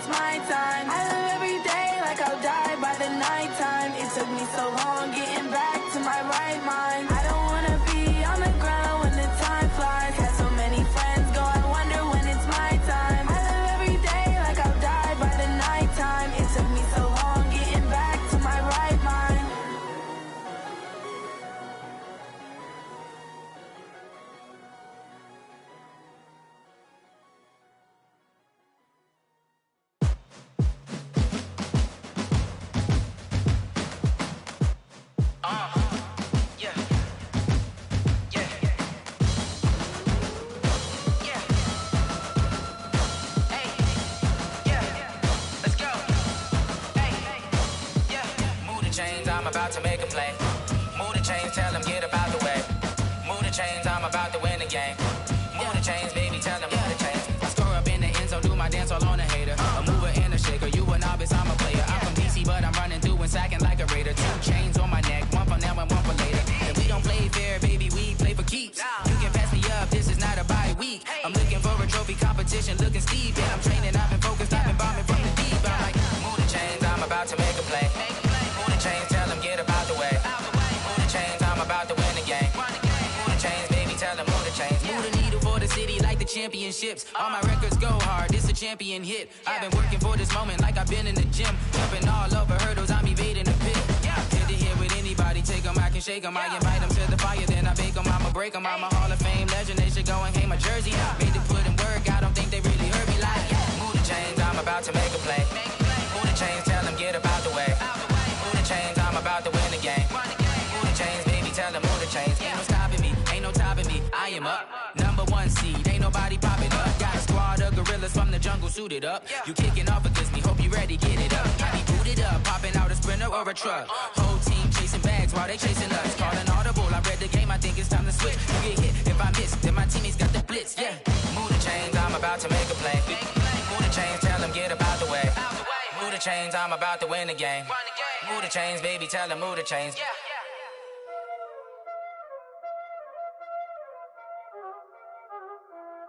my time. I live every day like I'll die by the nighttime. It took me so long getting back to my right mind. I don't wanna be on the ground when the time flies. Had so many friends go, I wonder when it's my time. I live every day like I'll die by the nighttime. It took me so long getting back to my right mind. I'm about to make a play. Move the chains, tell them get about the way. Move the chains, I'm about to win the game. Move the chains, baby, tell them move the chains. I score up in the end zone, do my dance all on a hater. A mover and a shaker, you a novice, I'm a player. I'm from DC, but I'm running through and sacking like a raider. 2 chains on my neck, one for now and one for later. If we don't play fair, baby, we play for keeps. You can pass me up, this is not a bye week. I'm looking for a trophy competition, looking steep. And I'm training, I've been focused, I've been bombing from the deep. I'm like, move the chains, I'm about to make a play. Move the chains, tell them get about the way. Move the chains, I'm about to win the game. Move the chains, baby, tell them move the chains. Move the needle for the city like the championships. All my records go hard, this a champion hit. I've been working for this moment like I've been in the gym. Jumping all over hurdles, I'm evading the pit. Head to head with anybody, take them, I can shake them. I invite them to the fire, then I bake them, I'ma break them. I'm a Hall of Fame legend, they should go and hang my jersey. Made to put in work, I don't think they really heard me like. Move the chains, I'm about to make a play. Move the chains, tell them get about the way. Move the chains, I'm about to win the game. Move the chains, baby, tell them move the chains. Ain't no stopping me, ain't no topping me. I am up, number 1 seed, ain't nobody popping up. Got a squad of gorillas from the jungle suited up. You kicking off against me, hope you ready, get it up. I be booted up, popping out a sprinter or a truck. Whole team chasing bags while they chasing us. Calling audible, I read the game, I think it's time to switch. You get hit, if I miss, then my teammates got the blitz, yeah. Move the chains, I'm about to make a play. Move the chains, tell them get about the way. Move the chains, I'm about to win the game. Move the chains, baby, tell them move the chains.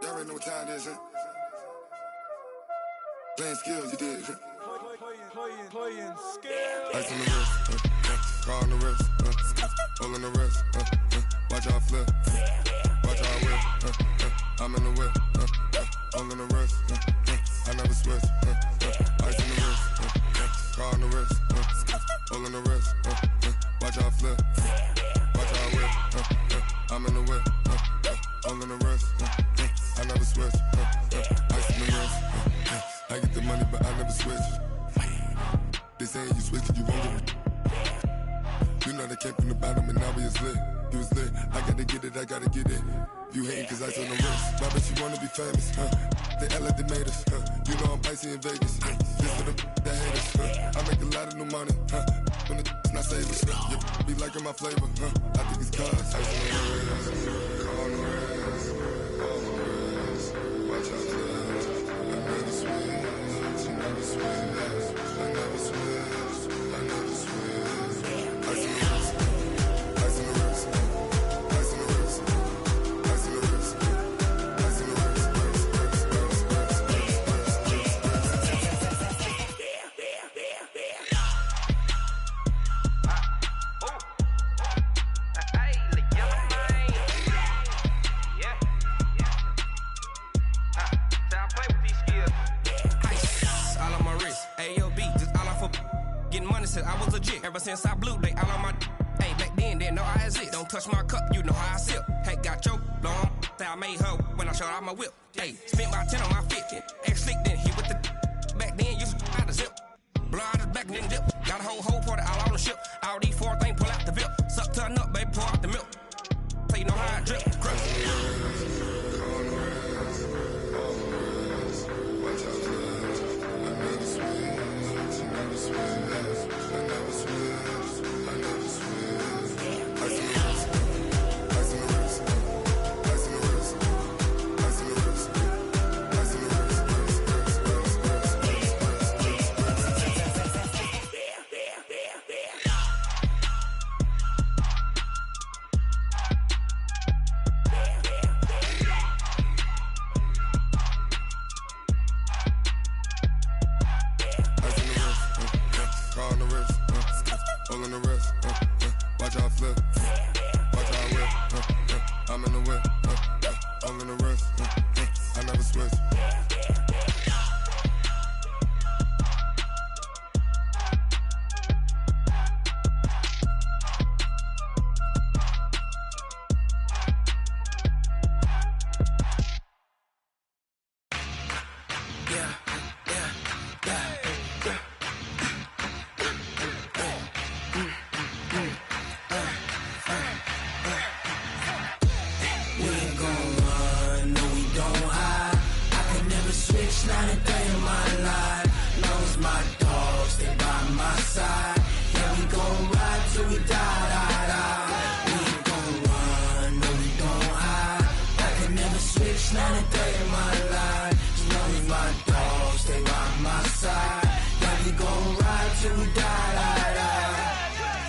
Y'all already know what time it is, huh? Playing skills, you did, huh? Playing skills. Ice on the wrist, car on the wrist, hole in the wrist, watch out flip, watch out whip, I'm in the whip, hole in the wrist, I never switch, ice on the wrist, car on the wrist, hole in the wrist, watch out flip, watch out whip, I'm in the whip, hole in the wrist, I never switch, ice on the wrist, I get the money but I never switch. They saying you switch it, you won't get it. You know they came from the bottom and now we is lit. You was lit, I gotta get it, I gotta get it. You hating cause ice on the wrist. My bitch, you wanna be famous, huh? They act like they made us, huh? You know I'm icy in Vegas, this for the that hate us, huh? I make a lot of new money, huh? When the not savers, huh? You be liking my flavor, huh? I think it's cause ice on the wrist, on the wrist, on the wrist. Watch out, I never switch, I never switch. I never switch, I never switch. Ice in the wrist, ice in the wrist, ice in the wrist, ice in the wrist, ice in the wrist, I was legit ever since I blew they all on my hey back then didn't know I exist. Don't touch my cup, you know how I sip. Hey, got your long that I made her when I showed out my whip. Hey, spent about 10 on my 50. Ex slick then hit with the back then used to out the zip. Blow out his back then dip. Got a whole party all on the ship. All these 4 things pull out the VIP. Suck turn up, baby, pour out the milk. Play know how I drip. Crush. I'm in the whip, all in the wrist, I never switch.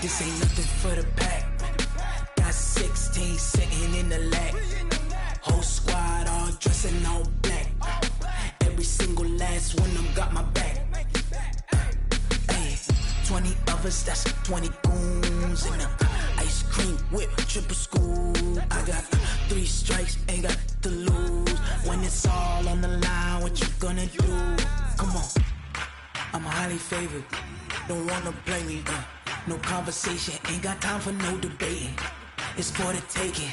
This ain't nothing for the pack. Got 16 sitting in the lap. Whole squad all dressing all black. Every single last one of them got my back. Hey, 20 of us, that's 20 goons in a ice cream whip, triple scoop. I got 3 strikes, ain't got to lose. When it's all on the line, what you gonna do? Come on, I'm highly favored. Don't wanna play me, no conversation, ain't got time for no debating. It's for the taking,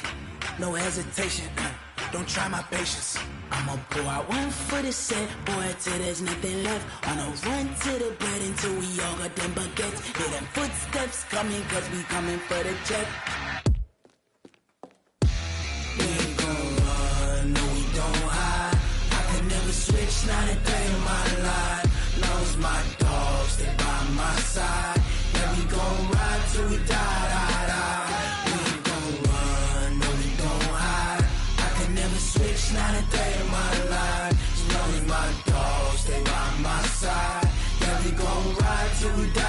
no hesitation. Don't try my patience. I'ma pull out one for the set, boy, till there's nothing left. On a run to the bread until we all got them baguettes. Hear them footsteps coming, cause we coming for the check. We ain't gon' run, no we don't hide. I can never switch, not a day in my life. Long as my dogs, they by my side. Yeah, we gon' ride till we die. We ain't gon' run, no we don't hide. I can never switch, not a day in my life. As long as my dogs, they by my side. Yeah, we gon' ride till we die.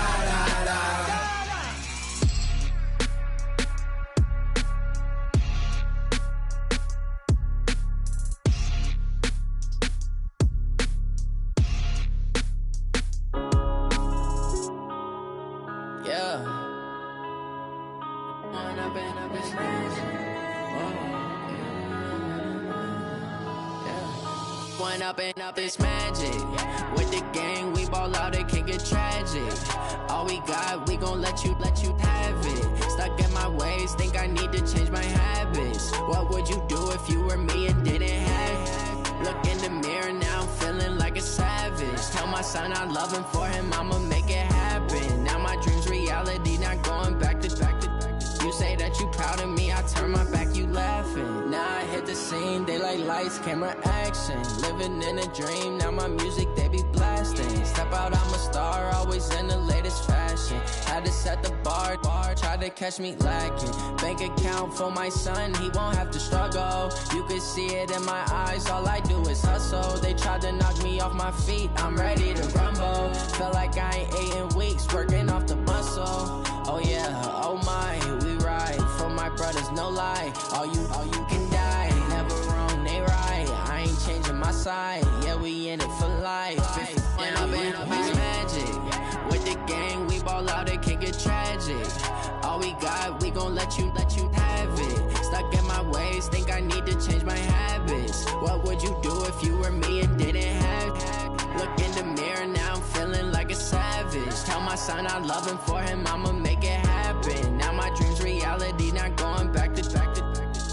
Up this magic. With the gang, we ball out, it can get tragic. All we got, we gon' let you have it. Stuck in my ways, think I need to change my habits. What would you do if you were me and didn't have it? Look in the mirror now, I'm feeling like a savage. Tell my son I love him, for him I'ma make it happen. Now my dream's reality, not going back to. You say that you proud of me, I turn my back, you laughing. Now I hit the scene, they like lights, camera, action. Living in a dream, now my music, they be blasting. Step out, I'm a star, always in the latest fashion. Had to set the bar, try to catch me lacking. Bank account for my son, he won't have to struggle. You can see it in my eyes, all I do is hustle. They tried to knock me off my feet, I'm ready to rumble. Felt like I ain't ate in weeks, working off the muscle. Oh yeah, oh my, we ride for my brothers, no lie. All you can die, never wrong, they right. I ain't changing my side, yeah, we in it for life. When I'm in it's magic. With the gang, we ball out, it can get tragic. All we got, we gon' let you have it. Stuck in my ways, think I need to change my habits. What would you do if you were me and didn't have it? Look in the mirror, now I'm feeling like a savage. Tell my son I love him, for him I'ma make it happen. Now my dream's reality, not going back to.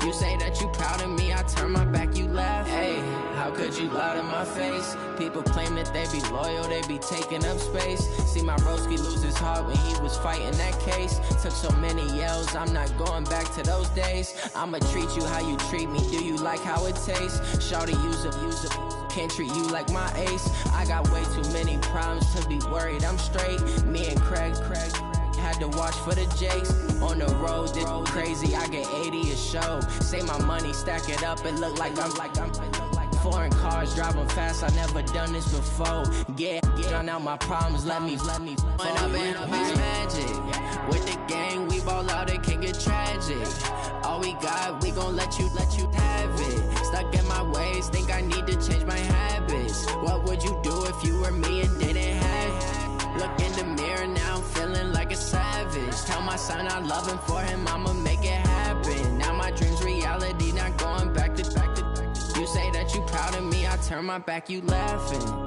You say that you proud of me, I turn my back, you laugh. Hey, how could you lie to my face? People claim that they be loyal, they be taking up space. See my broski lose his heart when he was fighting that case. Took so many yells, I'm not going back to those days. I'ma treat you how you treat me, do you like how it tastes? Shawty, use a can't treat you like my ace. I got way too many problems to be worried, I'm straight. Me and Craig had to watch for the Jakes. On the road, this crazy, I get 80 a show. Say my money, stack it up, it look like I'm foreign cars, driving fast, I never done this before. Get drown out my problems, let me When I'm in it's magic. With the gang, we ball out, it can get tragic. All we got, we gon' let you have it. Stuck in my ways, think I need to change my habits. What would you do if you were me and didn't have it? Look in the mirror, now I'm feeling like a savage. Tell my son I love him, for him I'ma make it happen. Now my dream's reality, turn my back, you laughing.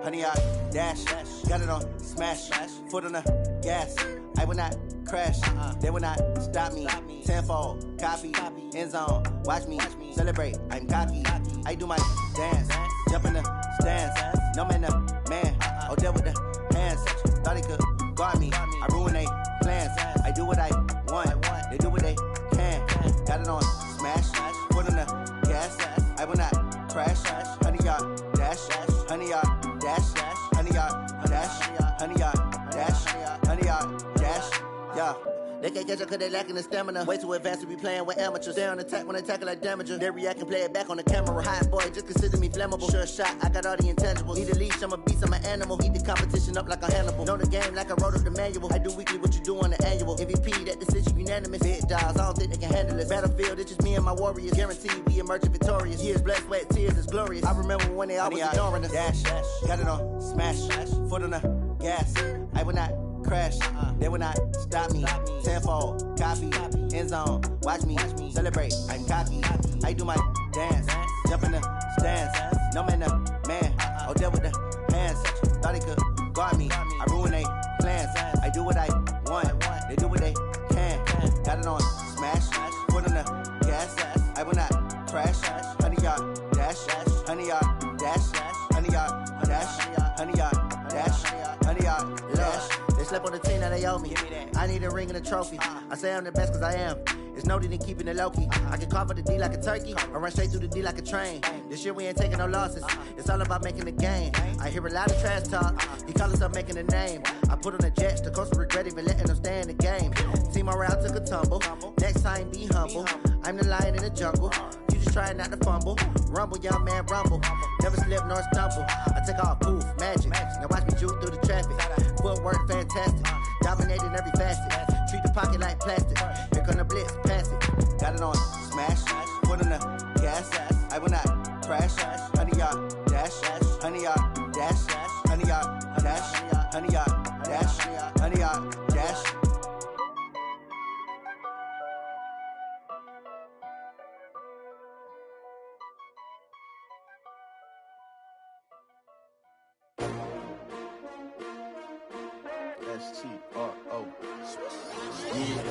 Honey, I dash, got it on smash, foot on the gas. I will not crash, they will not stop me. Tenfold, copy, end zone, watch me celebrate. I'm cocky, I do my dance, jump in the stands. No man, the man, oh, there with the hands. Thought he could guard me, I ruin they plans. I do what I want, they do what they can. Got it on smash, foot on the gas. I will not crash, honey, y'all dash, honey, y'all dash, honey, y'all dash, honey, y'all dash, honey, y'all dash, yeah. They can't catch up cause they lacking the stamina. Way too advanced to be playing with amateurs. Stay on attack when they tackle like damager. They react and play it back on the camera. Hot boy, just consider me flammable. Sure shot, I got all the intangibles. Need a leash, I'm a beast, I'm an animal. Heat the competition up like a Hannibal. Know the game like I wrote up the manual. I do weekly what you do on the annual. MVP, that decision unanimous. Big dogs, I don't think they can handle this. Battlefield, it's just me and my warriors. Guaranteed we emerging victorious. Years, blood, sweat, tears, it's glorious. I remember when they always ignoring us. Dash, got it on smash, foot on the gas. I will not crash, they will not stop me. Tenfold, copy, end zone, watch me celebrate. I'm cocky, I do my dance, jump in the stands. No man, the man, oh, there with the hands. Thought he could guard me, I ruin they plans. I do what I want, they do what they can. Got it on smash, foot on the gas. I will not crash, honey, y'all dash, honey, y'all dash, honey, y'all dash, honey, y'all dash, honey, y'all dash. They slept on the team, now they owe me. I need a ring and a trophy. I say I'm the best cause I am. It's no need in keeping it low-key. I can carve up the D like a turkey or run straight through the D like a train. This year we ain't taking no losses. It's all about making the game. I hear a lot of trash talk. He call us up making a name. I put on the jets. The coach will regret even letting them stay in the game. Team around took a tumble. Next time be humble. I'm the lion in the jungle. You just trying not to fumble. Rumble, young man, rumble. Never slip nor stumble. I take off, poof, magic. Now watch me juke through the traffic. Footwork fantastic. Dominating every facet. Treat the pocket like plastic. Here come the blitz, pass it. Got it on smash, foot on the gas. I will not crash. Honey, y'all dash, honey, y'all dash, honey, y'all dash, honey, y'all dash, honey, y'all dash. S-T-R-O. Yeah.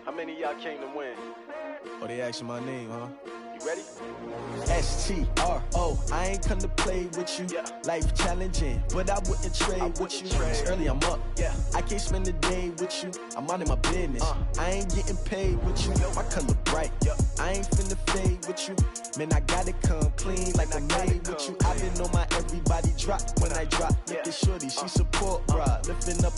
How many of y'all came to win? Oh, they asking my name, huh? You ready? S-T-R-O. I ain't come to play with you. Life challenging, but I wouldn't trade with you. It's early, I'm up. I can't spend the day with you. I'm out in my business. I ain't getting paid with you. My color bright. I ain't finna fade with you. Man, I gotta come clean like I made with you. I been on my everybody drop when I drop. Look at shorty, she support, bruh. Lifting up,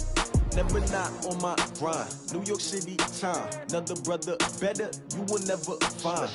never not on my grind. New York City time, another brother better, you will never find.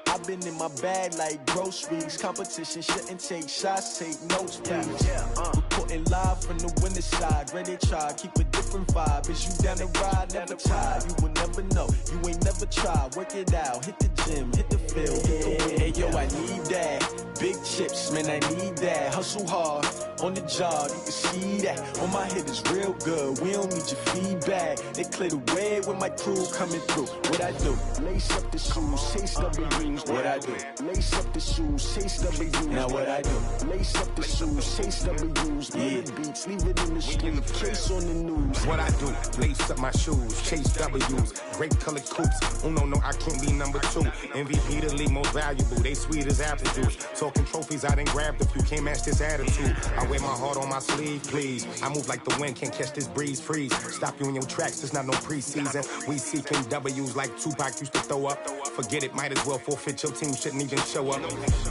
I've been in my bag like groceries. Competition shouldn't take shots, take notes, please. Reporting live from the winter side. Ready to try, keep a different vibe. Is you down the ride, never tired. You will never know, you ain't never tried. Work it out, hit the gym, hit the field, hit the wheel. Hey yo, I need that. Big chips, man, I need that. Hustle hard, on the job, you can see that. On my head is real good, we don't need your feedback. They clear the way with my crew coming through. What I do? Lace up the shoes, chase W's. What I do? Lace up the shoes, chase W's. Now what I do? Lace up the shoes, chase W's. Yeah, beats, leave it in the street, case on the news. What I do? Lace up my shoes, chase W's. Great colored coops. Oh no, I can't be number 2. MVP the league most valuable. They sweet as apple juice. Talking trophies, I done grabbed a few. Can't match this attitude. I wear my heart on my sleeve, please. I move like the wind, can't catch this breeze. Freeze. Stop you in your tracks. There's not no preseason. We seeking W's like Tupac used to throw up. Forget it, might as well forfeit. Your team shouldn't even show up.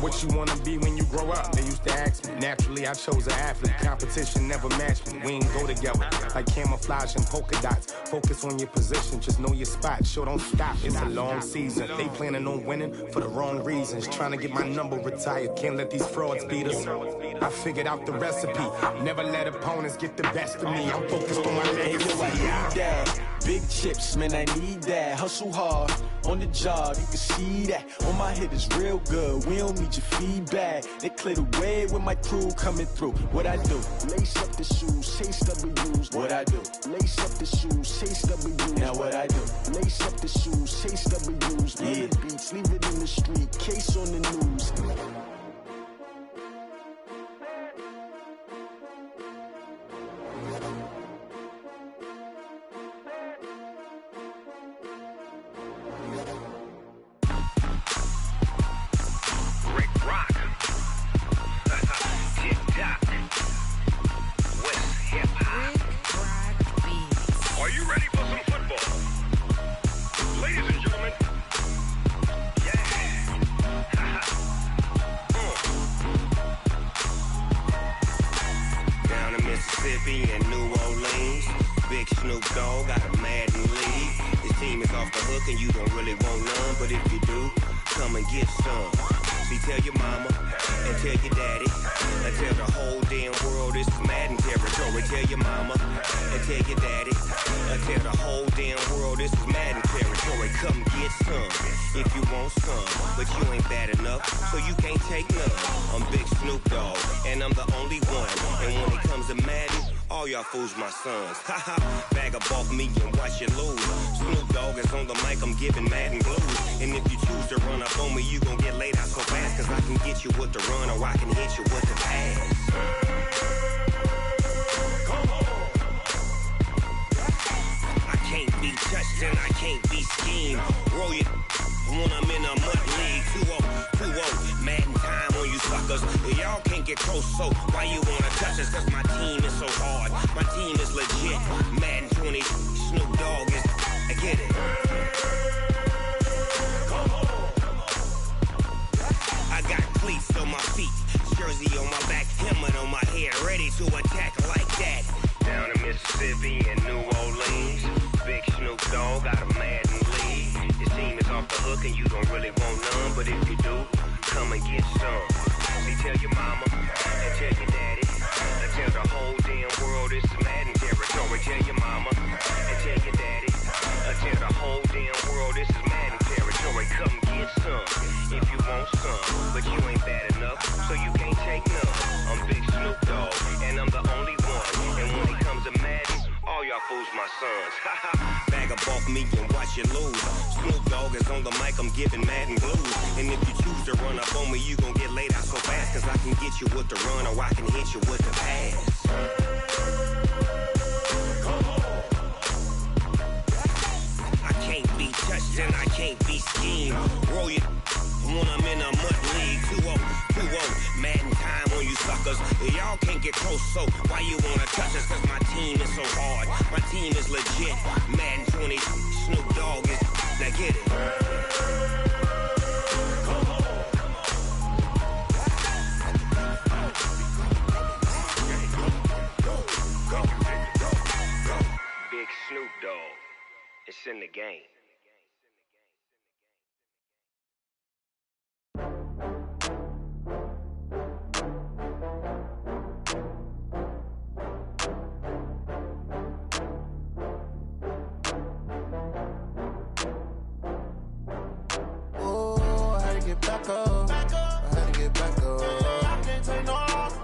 What you wanna be when you grow up? They used to ask me. Naturally, I chose an athlete. Competition never matched me. We ain't go together like camouflage and polka dots. Focus on your position, just know your spot. Show don't stop. It's a long season. They planning on winning for the wrong reasons. Trying to get my number retired. Can't let these frauds beat us. I figured out the recipe. Never let opponents get the best of me. I'm focused on my legacy. Hey, yo, I need that. Big chips, man, I need that. Hustle hard on the job, you can see that. On my head is real good. We don't need your feedback. They clear the way with my crew coming through. What I do? Lace up the shoes, chase W's. What I do? Lace up the shoes, chase W's. Now what I do? Lace up the shoes, chase W's. Yeah. The beats, leave it in the street. Case on the news. Fools my sons. Haha, bag up off me and watch you lose. Snoop Dogg is on the mic, I'm giving Madden blues. And if you choose to run up on me, you gon' get laid out so fast. Cause I can get you with the run or I can hit you with the pass. Come on. I can't be touched and I can't be schemed. Roll you when I'm in a mud league. 2-0, Madden time on you suckers. Y'all can't get close, so why you wanna touch us? Cause my team is so hard. My team is legit. Madden 20, Snoop Dogg is. I get it. I got cleats on my feet, jersey on my back, helmet on my head, ready to attack like that. Down in Mississippi and New Orleans, big Snoop Dogg got a Madden league. Your team is off the hook and you don't really want none, but if you do, come and get some. See, tell your mama and tell your daddy. Tell the whole damn world this is Madden territory. Tell your mama and tell your daddy. Tell the whole damn world this is Madden territory. Come get some if you want some, but you ain't bad enough, so you can't take none. I'm Big Snoop Dogg, and I'm the only one. And when it comes to Madden, all y'all fools my sons. Bag up off me and watch you lose. Snoop Dogg is on the mic, I'm giving Madden blues. And if you choose to run up on me, you gon' get laid out so fast. Cause I can get you with the run or I can hit you with the pass. I can't be touched and I can't be schemed. Roll you when I'm in a mud league. 2-0, Madden time on you suckers. Y'all can't get close, so why you wanna touch us? Cause my team is so hard. My team is legit. Madden 20, Snoop Dogg is. Now get it. Big Snoop Dogg. It's in the game. Back up. I had to get back up. I can't take no loss.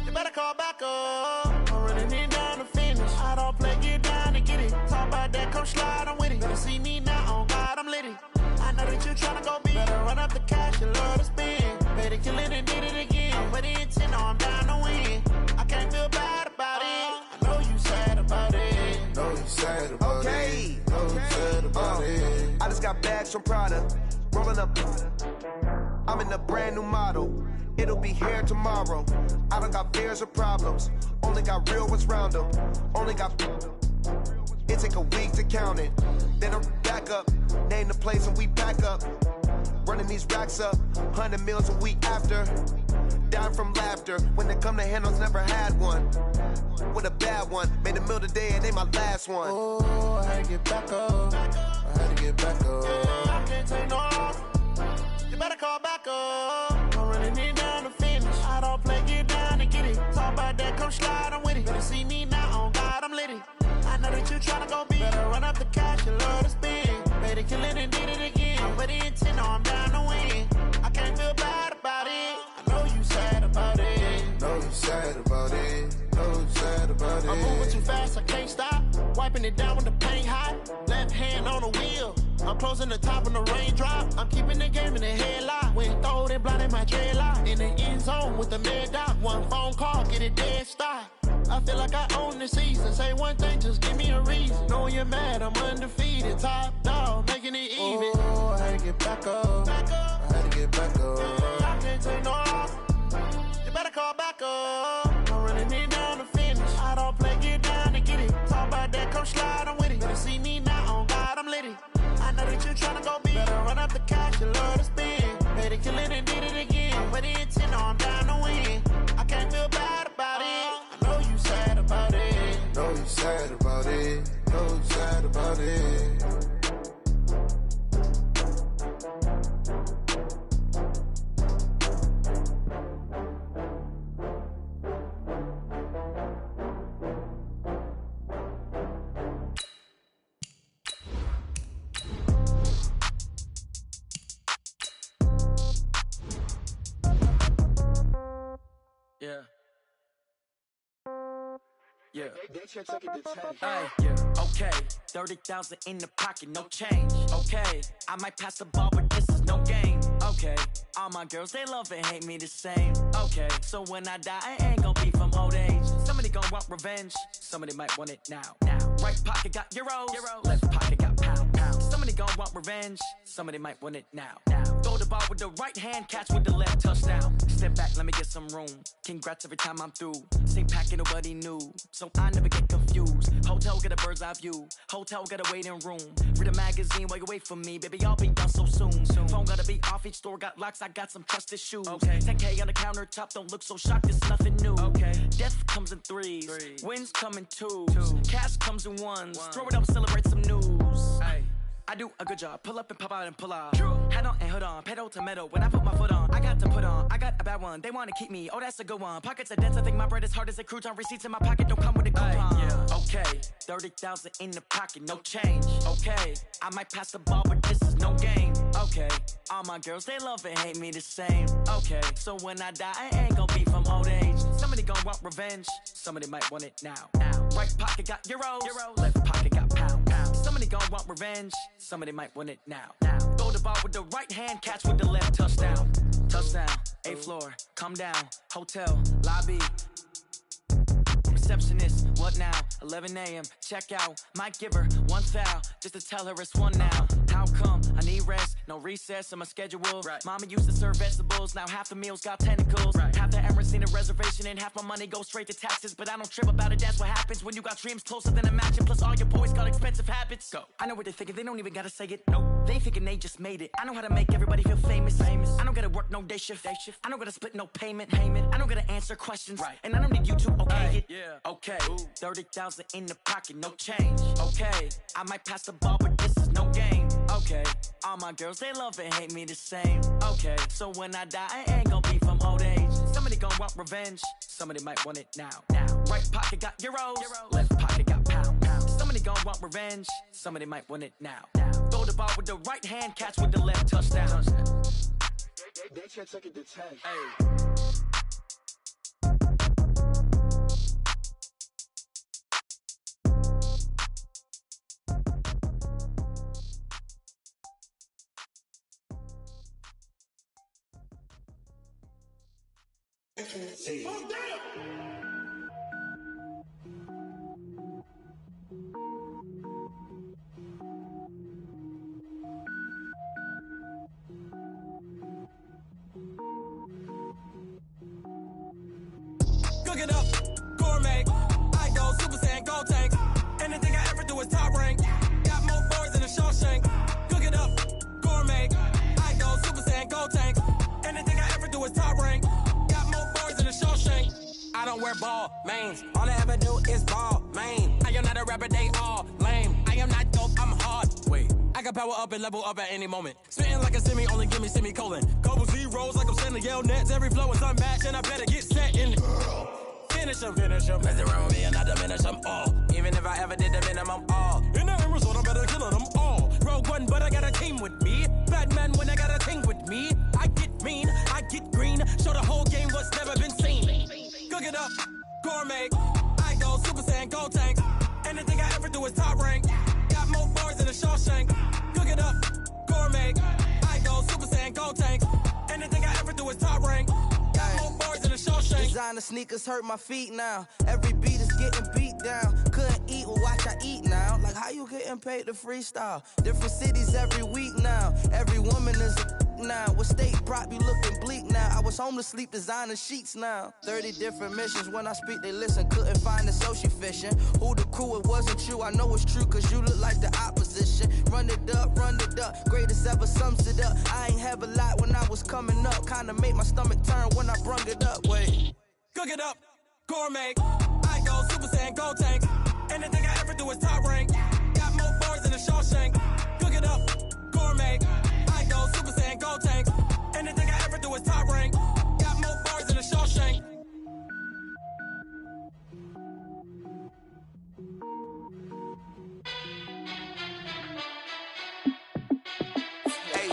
You better call back up. I'm running it down to finish. I don't play, get down to get it. Talk about that, come slide, I'm with it. Better see me now, on God, I'm lit it. I know that you tryna go big. Better run up the cash, you love to spend. Better kill it and did it again. I'm with the intent, I'm down to win. I can't feel bad about it. I know you sad about it. Know you sad about it. Know you sad about it. I just got bags from Prada. Rolling up, I'm in a brand new model. It'll be here tomorrow. I don't got fears or problems. Only got real ones round them. Only got. It take a week to count it. Then I'm back up. Name the place and we back up. Running these racks up. 100 meals a week after. Down from laughter. When they come to handles, never had one. With a bad one. Made a meal today and they my last one. Oh, I had to get back up. I had to get back up. I can't take no loss. You better call back up. I'm running it down to finish. I don't play, get down. about that, come slide, I'm with it. Better see me now, on God, I'm litty. I know that you tryna go big. Better run up the cash, you love to spend. Better kill it and did it again. I put in 10, I'm down to win. I can't feel bad about it. I know you sad about it. Know you sad about it. Know you sad about it. I'm moving too fast, I can't stop. Wiping it down with the paint hot. Left hand on the wheel. I'm closing the top of the raindrop. I'm keeping the game in the headlock. Went throwed and blinded my dreadlock. In the end zone with the mad dot. One phone call, get it dead stop. I feel like I own the season. Say one thing, just give me a reason. Knowing you're mad, I'm undefeated. Top dog, making it even. Oh, I had to get back up. I had to get back up. I can't take no off. You better call back up. I'm running it down to finish. I don't play, get down to get it. Talk about that, come slide, I'm with it. Better see me now, on God, I'm litty. I know that you tryna go big. Better run up the cash, you love to spend. Better kill it and did it again. Put in 10, I'm down to win. I can't feel bad about it. I know you sad about it. Know you sad about it. Know you sad about it. Yeah. Yeah. Hey, yeah. Okay. 30,000 in the pocket, no change. Okay. I might pass the ball, but this is no game. Okay. All my girls, they love and hate me the same. Okay. So when I die, I ain't gon' be from old age. Somebody gon' want revenge. Somebody might want it now. Right pocket got euros. Left pocket got pound. Somebody gon' want revenge. Somebody might want it now. Throw the ball with the right hand, catch with the left, touchdown. Step back, let me get some room. Congrats every time I'm through. Same packet, nobody knew, so I never get confused. Hotel get a bird's eye view. Hotel got a waiting room. Read a magazine while you wait for me, baby. I'll be done so soon. Phone gotta be off. Each store got locks. I got some trusted shoes. 10K on the countertop. Don't look so shocked. It's nothing new. Death comes in threes. Wins come in twos. Cash comes in ones. Throw it up, celebrate some news. I do a good job. Pull up and pop out and pull out. Head on and hood on. Pedal to metal. When I put my foot on, I got to put on. I got a bad one. They want to keep me. Oh, that's a good one. Pockets are dense. I think my bread is hard as a crouton. Receipts in my pocket don't come with a coupon. Okay. 30,000 in the pocket. No change. Okay. I might pass the ball, but this is no game. Okay. All my girls, they love and hate me the same. Okay. So when I die, I ain't gon' be from old age. Somebody gon' want revenge. Somebody might want it now. Right pocket got euros. Left pocket got pound. Somebody gon' want revenge. Somebody might want it now. Throw the ball with the right hand, catch with the left, touchdown. Touchdown, 8th floor, come down, hotel, lobby. Receptionist, what now? 11 a.m., check out. Might give her one foul, just to tell her it's one now. How come? I need rest, no recess in my schedule. Mama used to serve vegetables, now half the meals got tentacles. Half the errands need a reservation and half my money goes straight to taxes. But I don't trip about it, that's what happens when you got dreams closer than a match. And plus all your boys got expensive habits. Go. I know what they're thinking, they don't even gotta say it. Nope. They thinking they just made it. I know how to make everybody feel famous. I don't gotta work no day shift. I don't gotta split no payment. I don't gotta answer questions. And I don't need you to okay it. Okay, 30,000 in the pocket, no change. Okay, I might pass the ball, but this is no game. Okay, all my girls, they love and hate me the same. Okay, so when I die, I ain't gon' be from old age. Somebody gon' want revenge. Somebody might want it now. Right pocket got euros. Left pocket got pound. Somebody gon' want revenge. Somebody might want it now. Throw the ball with the right hand, catch with the left, touchdown. They can't take it to 10. See. Oh, damn! Cook it up, gourmet. I go Super Saiyan, gold tank. Anything I ever do is top rank. Got more boys than a Shawshank. Cook it up, gourmet. I go Super Saiyan, gold tank. Anything I ever do is top rank. I don't wear ball mains. All I ever do is ball main. I am not a rapper, they all lame. I am not dope, I'm hard. Wait, I can power up and level up at any moment. Spitting like a semi, only give me semicolon. Couple zeros like I'm sending yell nets. Every flow is unmatched, and I better get set in. finish him. Mess around with me and I diminish them all. Even if I ever did the minimum, all. In the end result, I'm better killing them all. Rogue One, but I got a team with me. Batman when I got a thing with me. I get mean, I get green. Show the whole game what's never been seen. Cook it up, gourmet. I go Super Saiyan, Gold Tank. Anything I ever do is top rank. Got more bars than a Shawshank. Cook it up, gourmet. I go Super Saiyan, Gold Tank. Anything I ever do is top rank. Got more bars than a Shawshank. Designer sneakers hurt my feet now. Every beat is getting beat down. Couldn't eat, well watch I eat now. Like how you getting paid to freestyle? Different cities every week now. Every woman is now. What state prop you looking bleak now? I was home to sleep designer sheets now. 30 different missions. When I speak they listen. Couldn't find it so she fishing. Who the crew, it wasn't you. I know it's true cause you look like the opposition. Run it up, greatest ever sums it up. I ain't have a lot when I was coming up. Kinda made my stomach turn when I brung it up. Wait. Cook it up, gourmet. I go Super Saiyan, Gold Tank. Anything I ever do is top rank. Got more bars than a Shawshank. Cook it up, gourmet. I go Super Saiyan, Gold Tank. Anything I ever do is top rank. Got more bars than a Shawshank. Hey,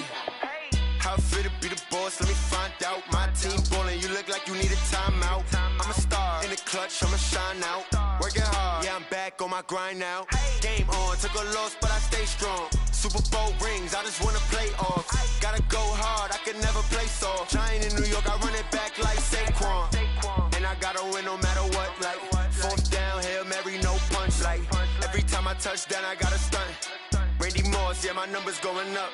how I feel to be the boss? Let me find out. My team ballin', you look like you need a timeout. I'm a star in the clutch, I'ma shine out. Working hard, yeah, I'm back on my grind now. Game on, took a loss, but I stay strong. Super Bowl rings, I just wanna play off. Gotta go hard, I can never play soft. Giant in New York, I run it back like Saquon. And I gotta win no matter what, like fourth down, Hail Mary, no punch. Like every time I touch down, I gotta stunt. Randy Moss, yeah, my numbers going up.